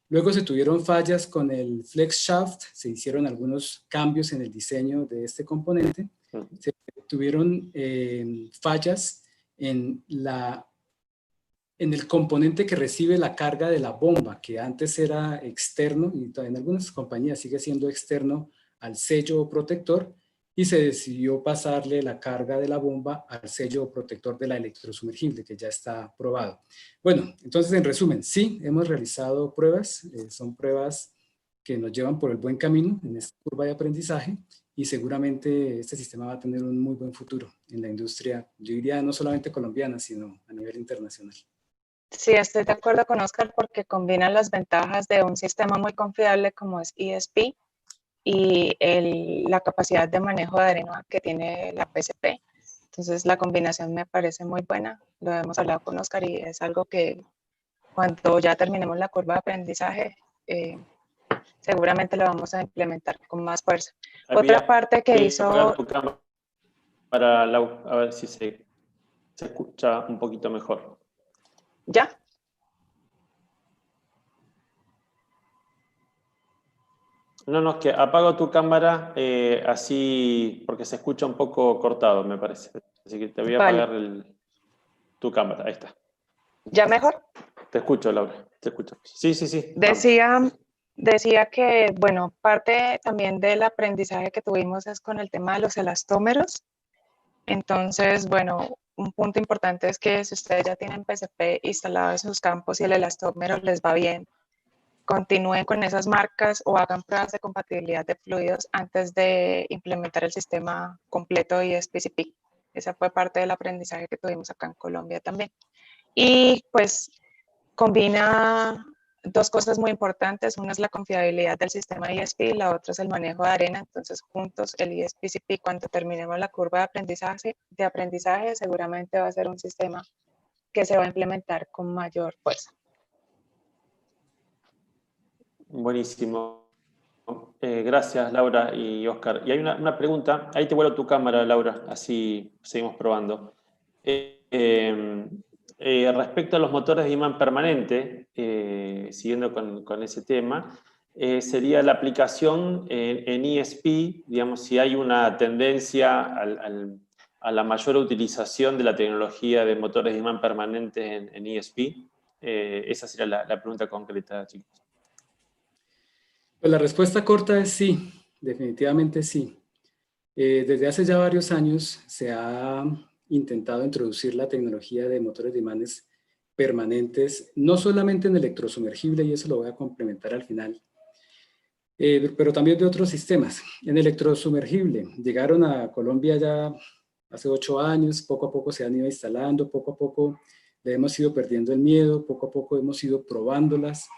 Luego se tuvieron fallas con el flex shaft, se hicieron algunos cambios en el diseño de este componente. Se tuvieron fallas en el componente que recibe la carga de la bomba, que antes era externo y en algunas compañías sigue siendo externo al sello protector, y se decidió pasarle la carga de la bomba al sello protector de la electrosumergible, que ya está probado. Bueno, entonces en resumen, sí, hemos realizado pruebas, son pruebas que nos llevan por el buen camino en esta curva de aprendizaje y seguramente este sistema va a tener un muy buen futuro en la industria, yo diría no solamente colombiana, sino a nivel internacional. Sí, estoy de acuerdo con Oscar porque combina las ventajas de un sistema muy confiable como es ESP y la capacidad de manejo de arena que tiene la PSP. Entonces la combinación me parece muy buena, lo hemos hablado con Oscar y es algo que cuando ya terminemos la curva de aprendizaje seguramente lo vamos a implementar con más fuerza. Otra parte que hizo... Tu cámara, Lau, a ver si se escucha un poquito mejor. ¿Ya? No, no, es que apago tu cámara así, porque se escucha un poco cortado, me parece. Así que te voy a apagar tu cámara, ahí está. ¿Ya mejor? Te escucho, Laura, te escucho. Sí, sí, sí. Decía que, bueno, parte también del aprendizaje que tuvimos es con el tema de los elastómeros. Entonces, bueno, un punto importante es que si ustedes ya tienen PSP instalado en sus campos y el elastómero les va bien, continúen con esas marcas o hagan pruebas de compatibilidad de fluidos antes de implementar el sistema completo y SPCP. Esa fue parte del aprendizaje que tuvimos acá en Colombia también. Y pues combina dos cosas muy importantes. Una es la confiabilidad del sistema ESP y la otra es el manejo de arena. Entonces, juntos, el ESPCP, cuando terminemos la curva de aprendizaje, seguramente va a ser un sistema que se va a implementar con mayor fuerza. Buenísimo. Gracias, Laura y Oscar. Y hay una pregunta, ahí te vuelvo tu cámara, Laura, así seguimos probando. Respecto a los motores de imán permanente, siguiendo con ese tema, sería la aplicación en ESP, digamos, si hay una tendencia a la mayor utilización de la tecnología de motores de imán permanentes en ESP. Esa sería la pregunta concreta, chicos. Pues la respuesta corta es sí, definitivamente sí. Desde hace ya varios años se ha intentado introducir la tecnología de motores de imanes permanentes, no solamente en electrosumergible, y eso lo voy a complementar al final, pero también de otros sistemas. En electrosumergible llegaron a Colombia ya hace 8 años, poco a poco se han ido instalando, poco a poco le hemos ido perdiendo el miedo, poco a poco hemos ido probándolas,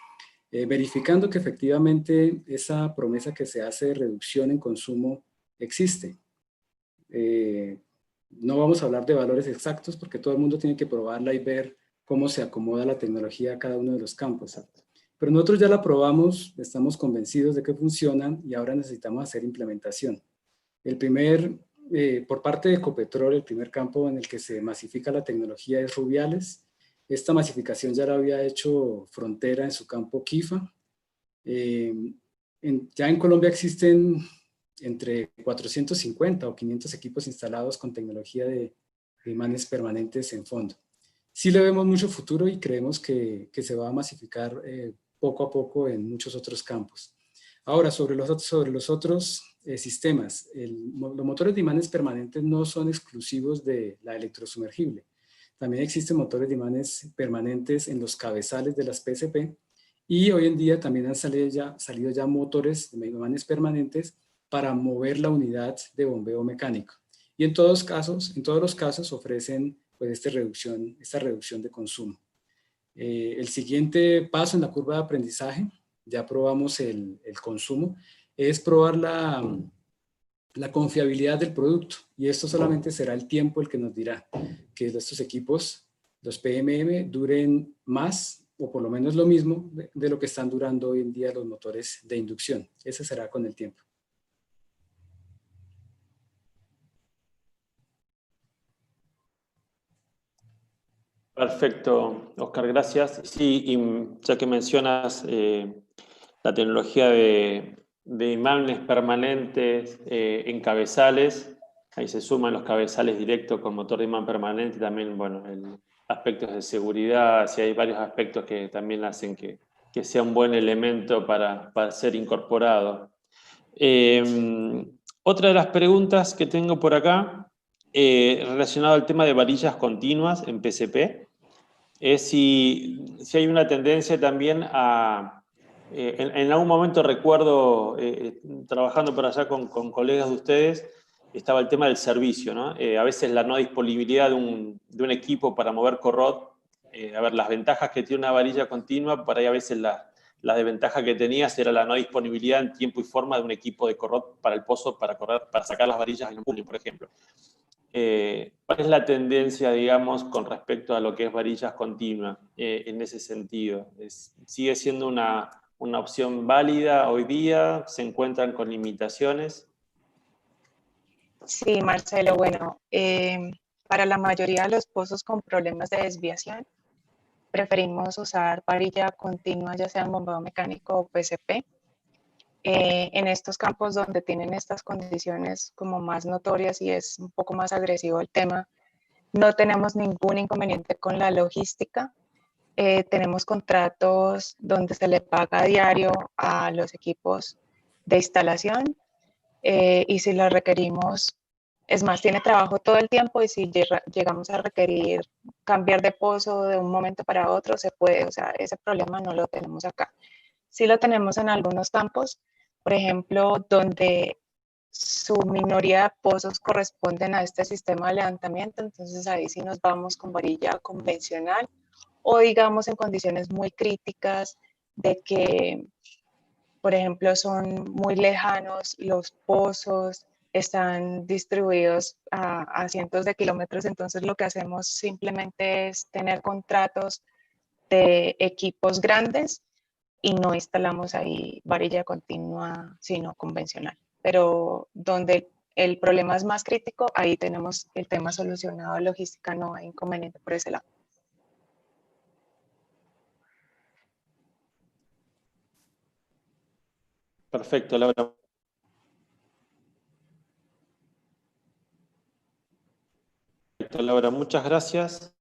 verificando que efectivamente esa promesa que se hace de reducción en consumo existe. No vamos a hablar de valores exactos porque todo el mundo tiene que probarla y ver cómo se acomoda la tecnología a cada uno de los campos. Pero nosotros ya la probamos, estamos convencidos de que funcionan y ahora necesitamos hacer implementación. Por parte de Ecopetrol, el primer campo en el que se masifica la tecnología es Rubiales. Esta masificación ya la había hecho Frontera en su campo Kifa. Ya en Colombia existen entre 450 o 500 equipos instalados con tecnología de imanes permanentes en fondo. Sí le vemos mucho futuro y creemos que se va a masificar poco a poco en muchos otros campos. Ahora, sobre los otros sistemas, los motores de imanes permanentes no son exclusivos de la electrosumergible. También existen motores de imanes permanentes en los cabezales de las PSP y hoy en día también han salido ya motores de imanes permanentes para mover la unidad de bombeo mecánico. Y en todos los casos ofrecen pues, esta reducción de consumo. El siguiente paso en la curva de aprendizaje, ya probamos el consumo, es probar la confiabilidad del producto. Y esto solamente será el tiempo el que nos dirá que estos equipos, los PMM, duren más o por lo menos lo mismo de lo que están durando hoy en día los motores de inducción. Ese será con el tiempo. Perfecto, Oscar, gracias. Sí, y ya que mencionas la tecnología de imanes permanentes en cabezales, ahí se suman los cabezales directos con motor de imán permanente, también, bueno, aspectos de seguridad, sí, hay varios aspectos que también hacen que sea un buen elemento para ser incorporado. Otra de las preguntas que tengo por acá, relacionado al tema de varillas continuas en PCP, es si hay una tendencia también a... en algún momento recuerdo, trabajando por allá con colegas de ustedes, estaba el tema del servicio, ¿no? A veces la no disponibilidad de un equipo para mover corrod, a ver, las ventajas que tiene una varilla continua, por ahí a veces la desventaja que tenías era la no disponibilidad en tiempo y forma de un equipo de corrod para el pozo, para sacar las varillas en un público, por ejemplo. ¿Cuál es la tendencia, digamos, con respecto a lo que es varillas continuas en ese sentido? ¿Sigue siendo una opción válida hoy día? ¿Se encuentran con limitaciones? Sí, Marcelo, bueno, para la mayoría de los pozos con problemas de desviación, preferimos usar varilla continua, ya sea en bombeo mecánico o PCP. En estos campos donde tienen estas condiciones como más notorias y es un poco más agresivo el tema, no tenemos ningún inconveniente con la logística. Tenemos contratos donde se le paga a diario a los equipos de instalación y si lo requerimos, es más, tiene trabajo todo el tiempo y si llegamos a requerir cambiar de pozo de un momento para otro, se puede, o sea, ese problema no lo tenemos acá. Sí lo tenemos en algunos campos, por ejemplo, donde su minoría de pozos corresponden a este sistema de levantamiento, entonces ahí sí nos vamos con varilla convencional o digamos en condiciones muy críticas de que, por ejemplo, son muy lejanos los pozos, están distribuidos a cientos de kilómetros, entonces lo que hacemos simplemente es tener contratos de equipos grandes y no instalamos ahí varilla continua, sino convencional. Pero donde el problema es más crítico, ahí tenemos el tema solucionado, logística, no hay inconveniente por ese lado. Perfecto, Laura. Perfecto, Laura, muchas gracias.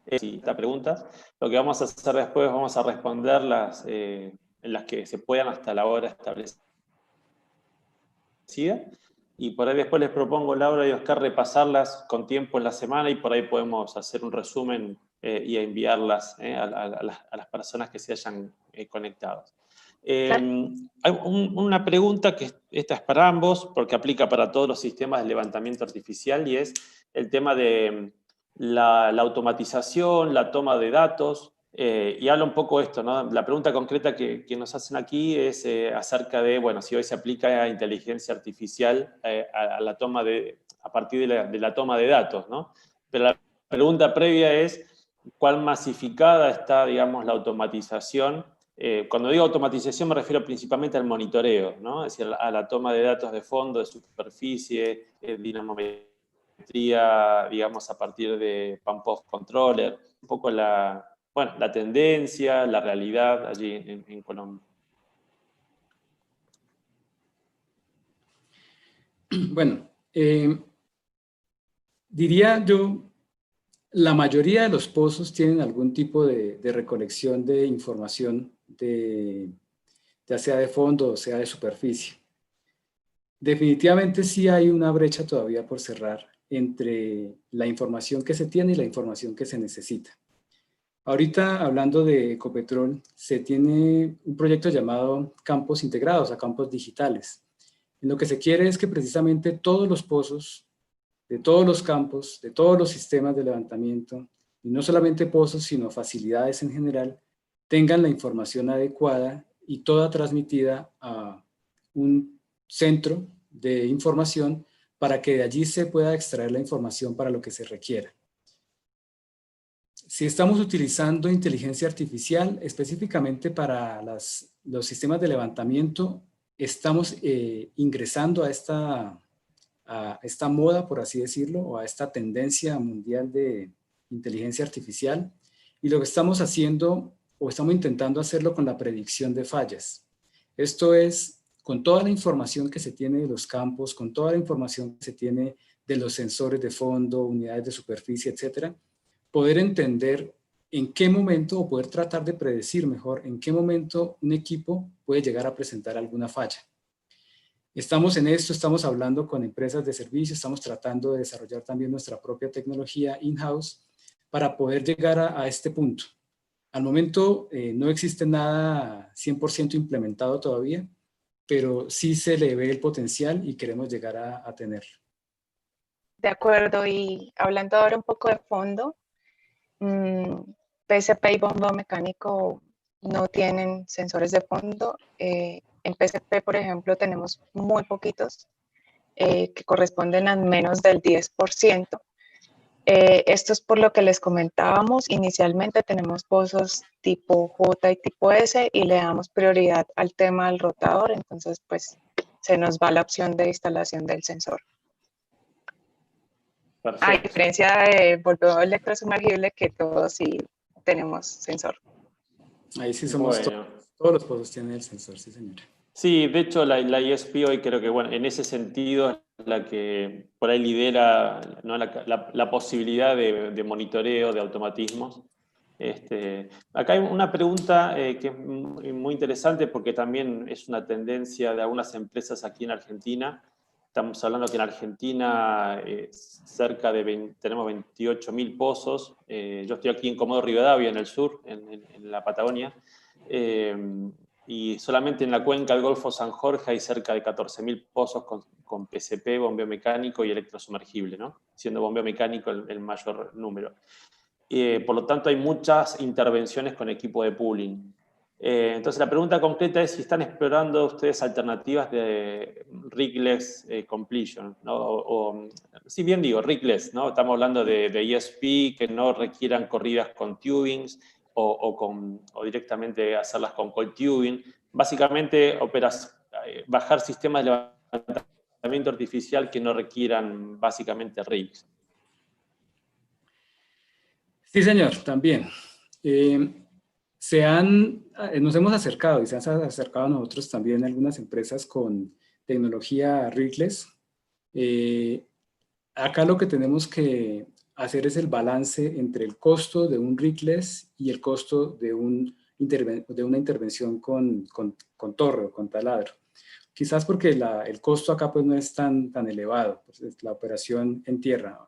Esta pregunta. Lo que vamos a hacer después, vamos a responderlas en las que se puedan hasta la hora establecida. Y por ahí después les propongo, Laura y Oscar, repasarlas con tiempo en la semana y por ahí podemos hacer un resumen y enviarlas a las personas que se hayan conectado. Hay una pregunta que esta es para ambos, porque aplica para todos los sistemas de levantamiento artificial, y es el tema de la automatización, la toma de datos, y habla un poco de esto, ¿no? La pregunta concreta que nos hacen aquí es acerca de, bueno, si hoy se aplica a inteligencia artificial a partir de la toma de datos, ¿no? Pero la pregunta previa es, ¿cuán masificada está, digamos, la automatización? Cuando digo automatización me refiero principalmente al monitoreo, ¿no? Es decir, a la toma de datos de fondo, de superficie, dinamometría, digamos, a partir de pump-off controller, un poco la tendencia, la realidad allí en Colombia. Bueno, diría yo, la mayoría de los pozos tienen algún tipo de recolección de información, ya sea de fondo o sea de superficie. Definitivamente sí hay una brecha todavía por cerrar entre la información que se tiene y la información que se necesita. Ahorita, hablando de Ecopetrol, se tiene un proyecto llamado Campos Integrados, a campos digitales. En lo que se quiere es que precisamente todos los pozos, de todos los campos, de todos los sistemas de levantamiento, y no solamente pozos, sino facilidades en general, tengan la información adecuada y toda transmitida a un centro de información para que de allí se pueda extraer la información para lo que se requiera. Si estamos utilizando inteligencia artificial específicamente para los sistemas de levantamiento, estamos ingresando a esta moda, por así decirlo, o a esta tendencia mundial de inteligencia artificial, y lo que estamos haciendo, o estamos intentando hacerlo con la predicción de fallas. Esto es, con toda la información que se tiene de los campos, con toda la información que se tiene de los sensores de fondo, unidades de superficie, etcétera, poder entender en qué momento, o poder tratar de predecir mejor en qué momento un equipo puede llegar a presentar alguna falla. Estamos en esto, estamos hablando con empresas de servicio, estamos tratando de desarrollar también nuestra propia tecnología in-house para poder llegar a este punto. Al momento no existe nada 100% implementado todavía, pero sí se le ve el potencial y queremos llegar a tenerlo. De acuerdo, y hablando ahora un poco de fondo, PCP y bombeo mecánico no tienen sensores de fondo. En PCP, por ejemplo, tenemos muy poquitos que corresponden a menos del 10%. Esto es por lo que les comentábamos. Inicialmente tenemos pozos tipo J y tipo S y le damos prioridad al tema del rotador, entonces pues se nos va la opción de instalación del sensor. Perfecto. A diferencia de bombeo electrosumergible, que todos sí tenemos sensor. Ahí sí somos Bueno. todos los pozos tienen el sensor, sí señora. Sí, de hecho la ESP hoy creo que, bueno, en ese sentido es la que por ahí lidera, ¿no?, la posibilidad de monitoreo, de automatismos. Acá hay una pregunta que es muy interesante porque también es una tendencia de algunas empresas aquí en Argentina. Estamos hablando que en Argentina tenemos 28.000 pozos. Yo estoy aquí en Comodoro Rivadavia, en el sur, en la Patagonia. Y solamente en la cuenca del Golfo San Jorge hay cerca de 14.000 pozos con PCP, bombeo mecánico y electrosumergible, ¿no? Siendo bombeo mecánico el mayor número. Por lo tanto, hay muchas intervenciones con equipo de pooling. Entonces, la pregunta concreta es si están explorando ustedes alternativas de rigless completion, ¿no? Si bien digo, rigless, ¿no? Estamos hablando de ESP que no requieran corridas con tubings o directamente hacerlas con coil tubing. Básicamente, bajar sistemas de levantamiento artificial que no requieran básicamente rigs. Sí, señor, también. Nos hemos acercado y se han acercado a nosotros también algunas empresas con tecnología rigless. Acá lo que tenemos que hacer es el balance entre el costo de un rigless y el costo de una intervención con torre o con taladro. Quizás porque el costo acá pues no es tan elevado, pues es la operación en tierra.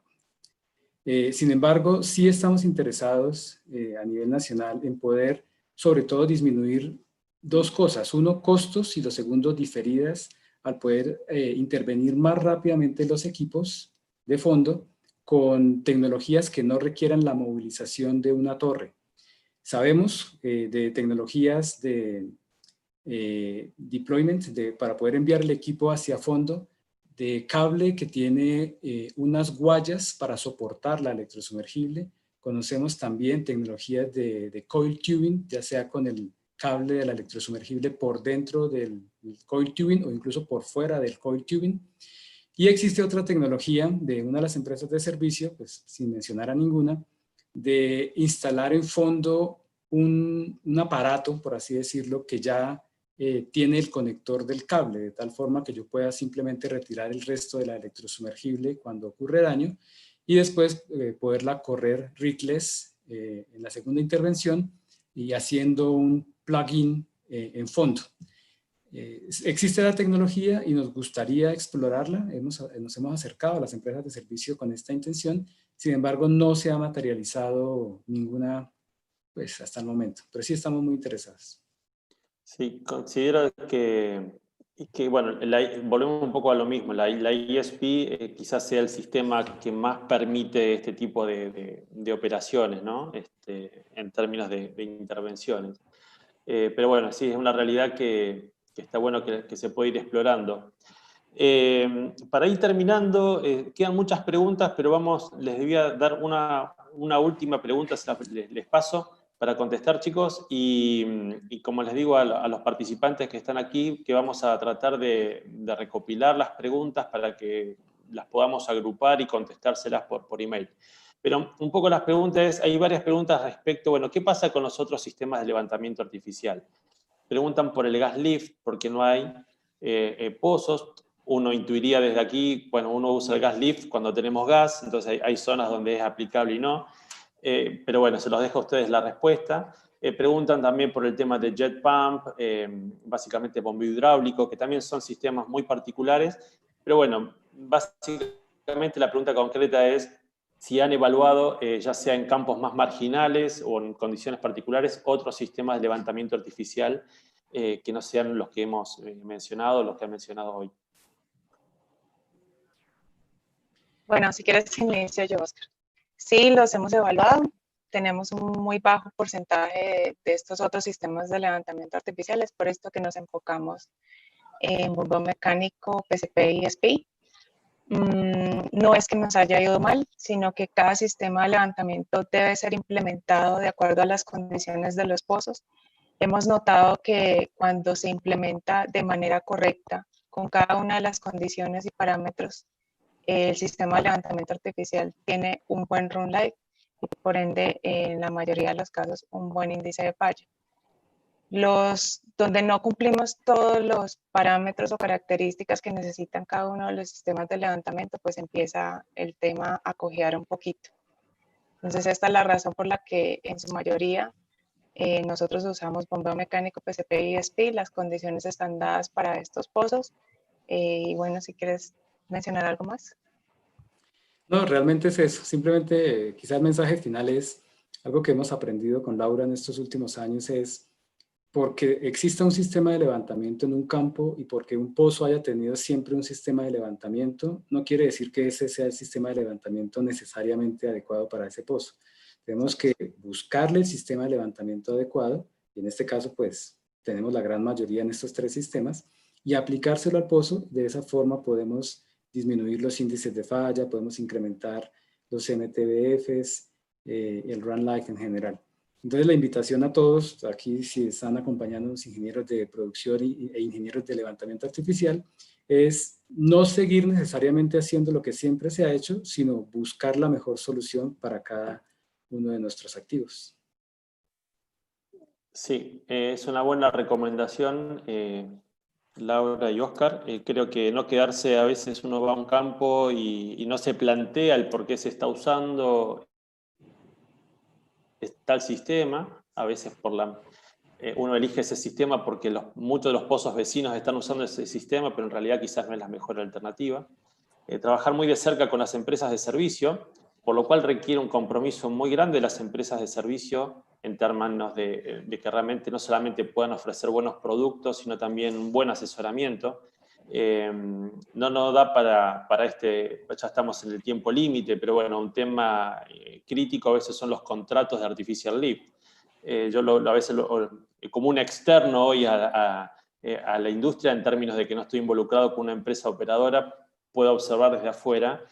Sin embargo, sí estamos interesados a nivel nacional en poder, sobre todo, disminuir dos cosas. Uno, costos y lo segundo, diferidas, al poder intervenir más rápidamente los equipos de fondo con tecnologías que no requieran la movilización de una torre. Sabemos de tecnologías de deployment para poder enviar el equipo hacia fondo, de cable que tiene unas guayas para soportar la electrosumergible. Conocemos también tecnologías de coil tubing, ya sea con el cable de la electrosumergible por dentro del coil tubing o incluso por fuera del coil tubing. Y existe otra tecnología de una de las empresas de servicio, pues sin mencionar a ninguna, de instalar en fondo un aparato, por así decirlo, que ya tiene el conector del cable, de tal forma que yo pueda simplemente retirar el resto de la electrosumergible cuando ocurre daño y después poderla correr rigless en la segunda intervención y haciendo un plugin en fondo. Existe la tecnología y nos gustaría explorarla. Nos hemos acercado a las empresas de servicio con esta intención. Sin embargo, no se ha materializado ninguna pues, hasta el momento. Pero sí estamos muy interesados. Sí, considero que bueno, volvemos un poco a lo mismo. La ESP quizás sea el sistema que más permite este tipo de operaciones, ¿no? En términos de intervenciones. Pero bueno, sí, es una realidad que está bueno que se puede ir explorando. Para ir terminando, quedan muchas preguntas, pero les debía dar una última pregunta, les paso para contestar, chicos, y como les digo a los participantes que están aquí, que vamos a tratar de recopilar las preguntas para que las podamos agrupar y contestárselas por email. Pero un poco las preguntas, hay varias preguntas respecto, bueno, ¿qué pasa con los otros sistemas de levantamiento artificial? Preguntan por el gas lift, porque no hay pozos. Uno intuiría desde aquí, bueno, uno usa el gas lift cuando tenemos gas, entonces hay zonas donde es aplicable y no. Pero bueno, se los dejo a ustedes la respuesta. Preguntan también por el tema de jet pump, básicamente bombeo hidráulico, que también son sistemas muy particulares. Pero bueno, básicamente la pregunta concreta es si han evaluado, ya sea en campos más marginales o en condiciones particulares, otros sistemas de levantamiento artificial que no sean los que hemos mencionado, los que han mencionado hoy. Bueno, si quieres inicio yo, Oscar. Sí, los hemos evaluado. Tenemos un muy bajo porcentaje de estos otros sistemas de levantamiento artificial. Es por esto que nos enfocamos en bombeo mecánico, PCP y SPI. No es que nos haya ido mal, sino que cada sistema de levantamiento debe ser implementado de acuerdo a las condiciones de los pozos. Hemos notado que cuando se implementa de manera correcta, con cada una de las condiciones y parámetros, el sistema de levantamiento artificial tiene un buen run life y por ende, en la mayoría de los casos, un buen índice de falla. Donde no cumplimos todos los parámetros o características que necesitan cada uno de los sistemas de levantamiento, pues empieza el tema a cojear un poquito. Entonces, esta es la razón por la que en su mayoría nosotros usamos bombeo mecánico, PCP y SPI. Las condiciones están dadas para estos pozos. Y bueno, si quieres mencionar algo más. No, realmente es eso. Simplemente, quizás el mensaje final es algo que hemos aprendido con Laura en estos últimos años, es porque exista un sistema de levantamiento en un campo y porque un pozo haya tenido siempre un sistema de levantamiento, no quiere decir que ese sea el sistema de levantamiento necesariamente adecuado para ese pozo. Tenemos que buscarle el sistema de levantamiento adecuado, y en este caso pues tenemos la gran mayoría en estos tres sistemas, y aplicárselo al pozo. De esa forma podemos disminuir los índices de falla, podemos incrementar los MTBFs, el run life en general. Entonces la invitación a todos, aquí si están acompañando los ingenieros de producción e ingenieros de levantamiento artificial, es no seguir necesariamente haciendo lo que siempre se ha hecho, sino buscar la mejor solución para cada uno de nuestros activos. Sí, es una buena recomendación, Laura y Oscar. Creo que no quedarse, a veces uno va a un campo y no se plantea el por qué se está usando tal sistema. A veces uno elige ese sistema porque muchos de los pozos vecinos están usando ese sistema, pero en realidad quizás no es la mejor alternativa. Trabajar muy de cerca con las empresas de servicio, por lo cual requiere un compromiso muy grande de las empresas de servicio en términos de que realmente no solamente puedan ofrecer buenos productos, sino también un buen asesoramiento. No da para ya estamos en el tiempo límite, pero bueno, un tema crítico a veces son los contratos de artificial lift. Yo a veces como un externo hoy a la industria, en términos de que no estoy involucrado con una empresa operadora, puedo observar desde afuera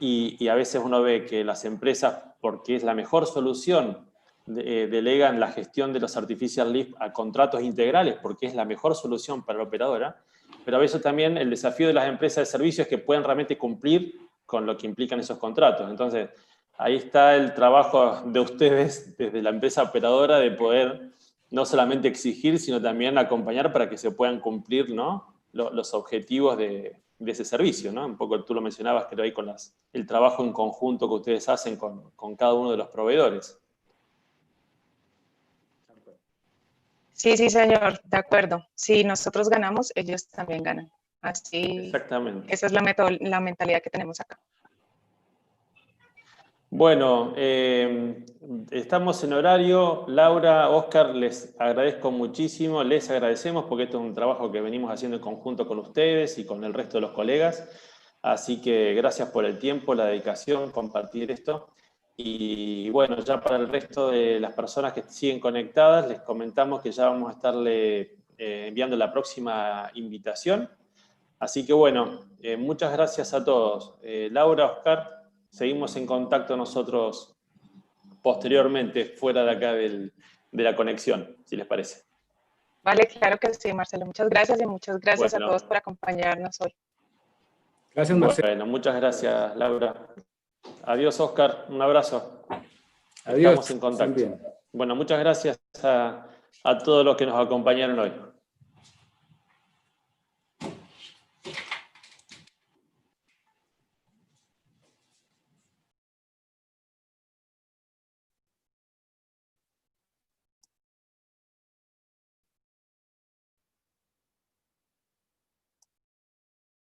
y a veces uno ve que las empresas, porque es la mejor solución, delegan la gestión de los artificial lift a contratos integrales porque es la mejor solución para la operadora, pero a veces también el desafío de las empresas de servicios es que puedan realmente cumplir con lo que implican esos contratos. Entonces, ahí está el trabajo de ustedes desde la empresa operadora de poder no solamente exigir, sino también acompañar para que se puedan cumplir, ¿no?, los objetivos de ese servicio, ¿no? Un poco tú lo mencionabas, creo, ahí con el trabajo en conjunto que ustedes hacen con cada uno de los proveedores. Sí, sí, señor, de acuerdo. Si nosotros ganamos, ellos también ganan. Así, exactamente. Esa es la mentalidad que tenemos acá. Bueno, estamos en horario. Laura, Oscar, les agradezco muchísimo, les agradecemos porque esto es un trabajo que venimos haciendo en conjunto con ustedes y con el resto de los colegas. Así que gracias por el tiempo, la dedicación, compartir esto. Y bueno, ya para el resto de las personas que siguen conectadas, les comentamos que ya vamos a estarle enviando la próxima invitación. Así que bueno, muchas gracias a todos. Laura, Oscar, seguimos en contacto nosotros posteriormente, fuera de acá de la conexión, si les parece. Vale, claro que sí, Marcelo. Muchas gracias y muchas gracias a todos por acompañarnos hoy. Gracias, Marcelo. Bueno, muchas gracias, Laura. Adiós, Oscar. Un abrazo. Adiós. Estamos en contacto. Bueno, muchas gracias a todos los que nos acompañaron hoy.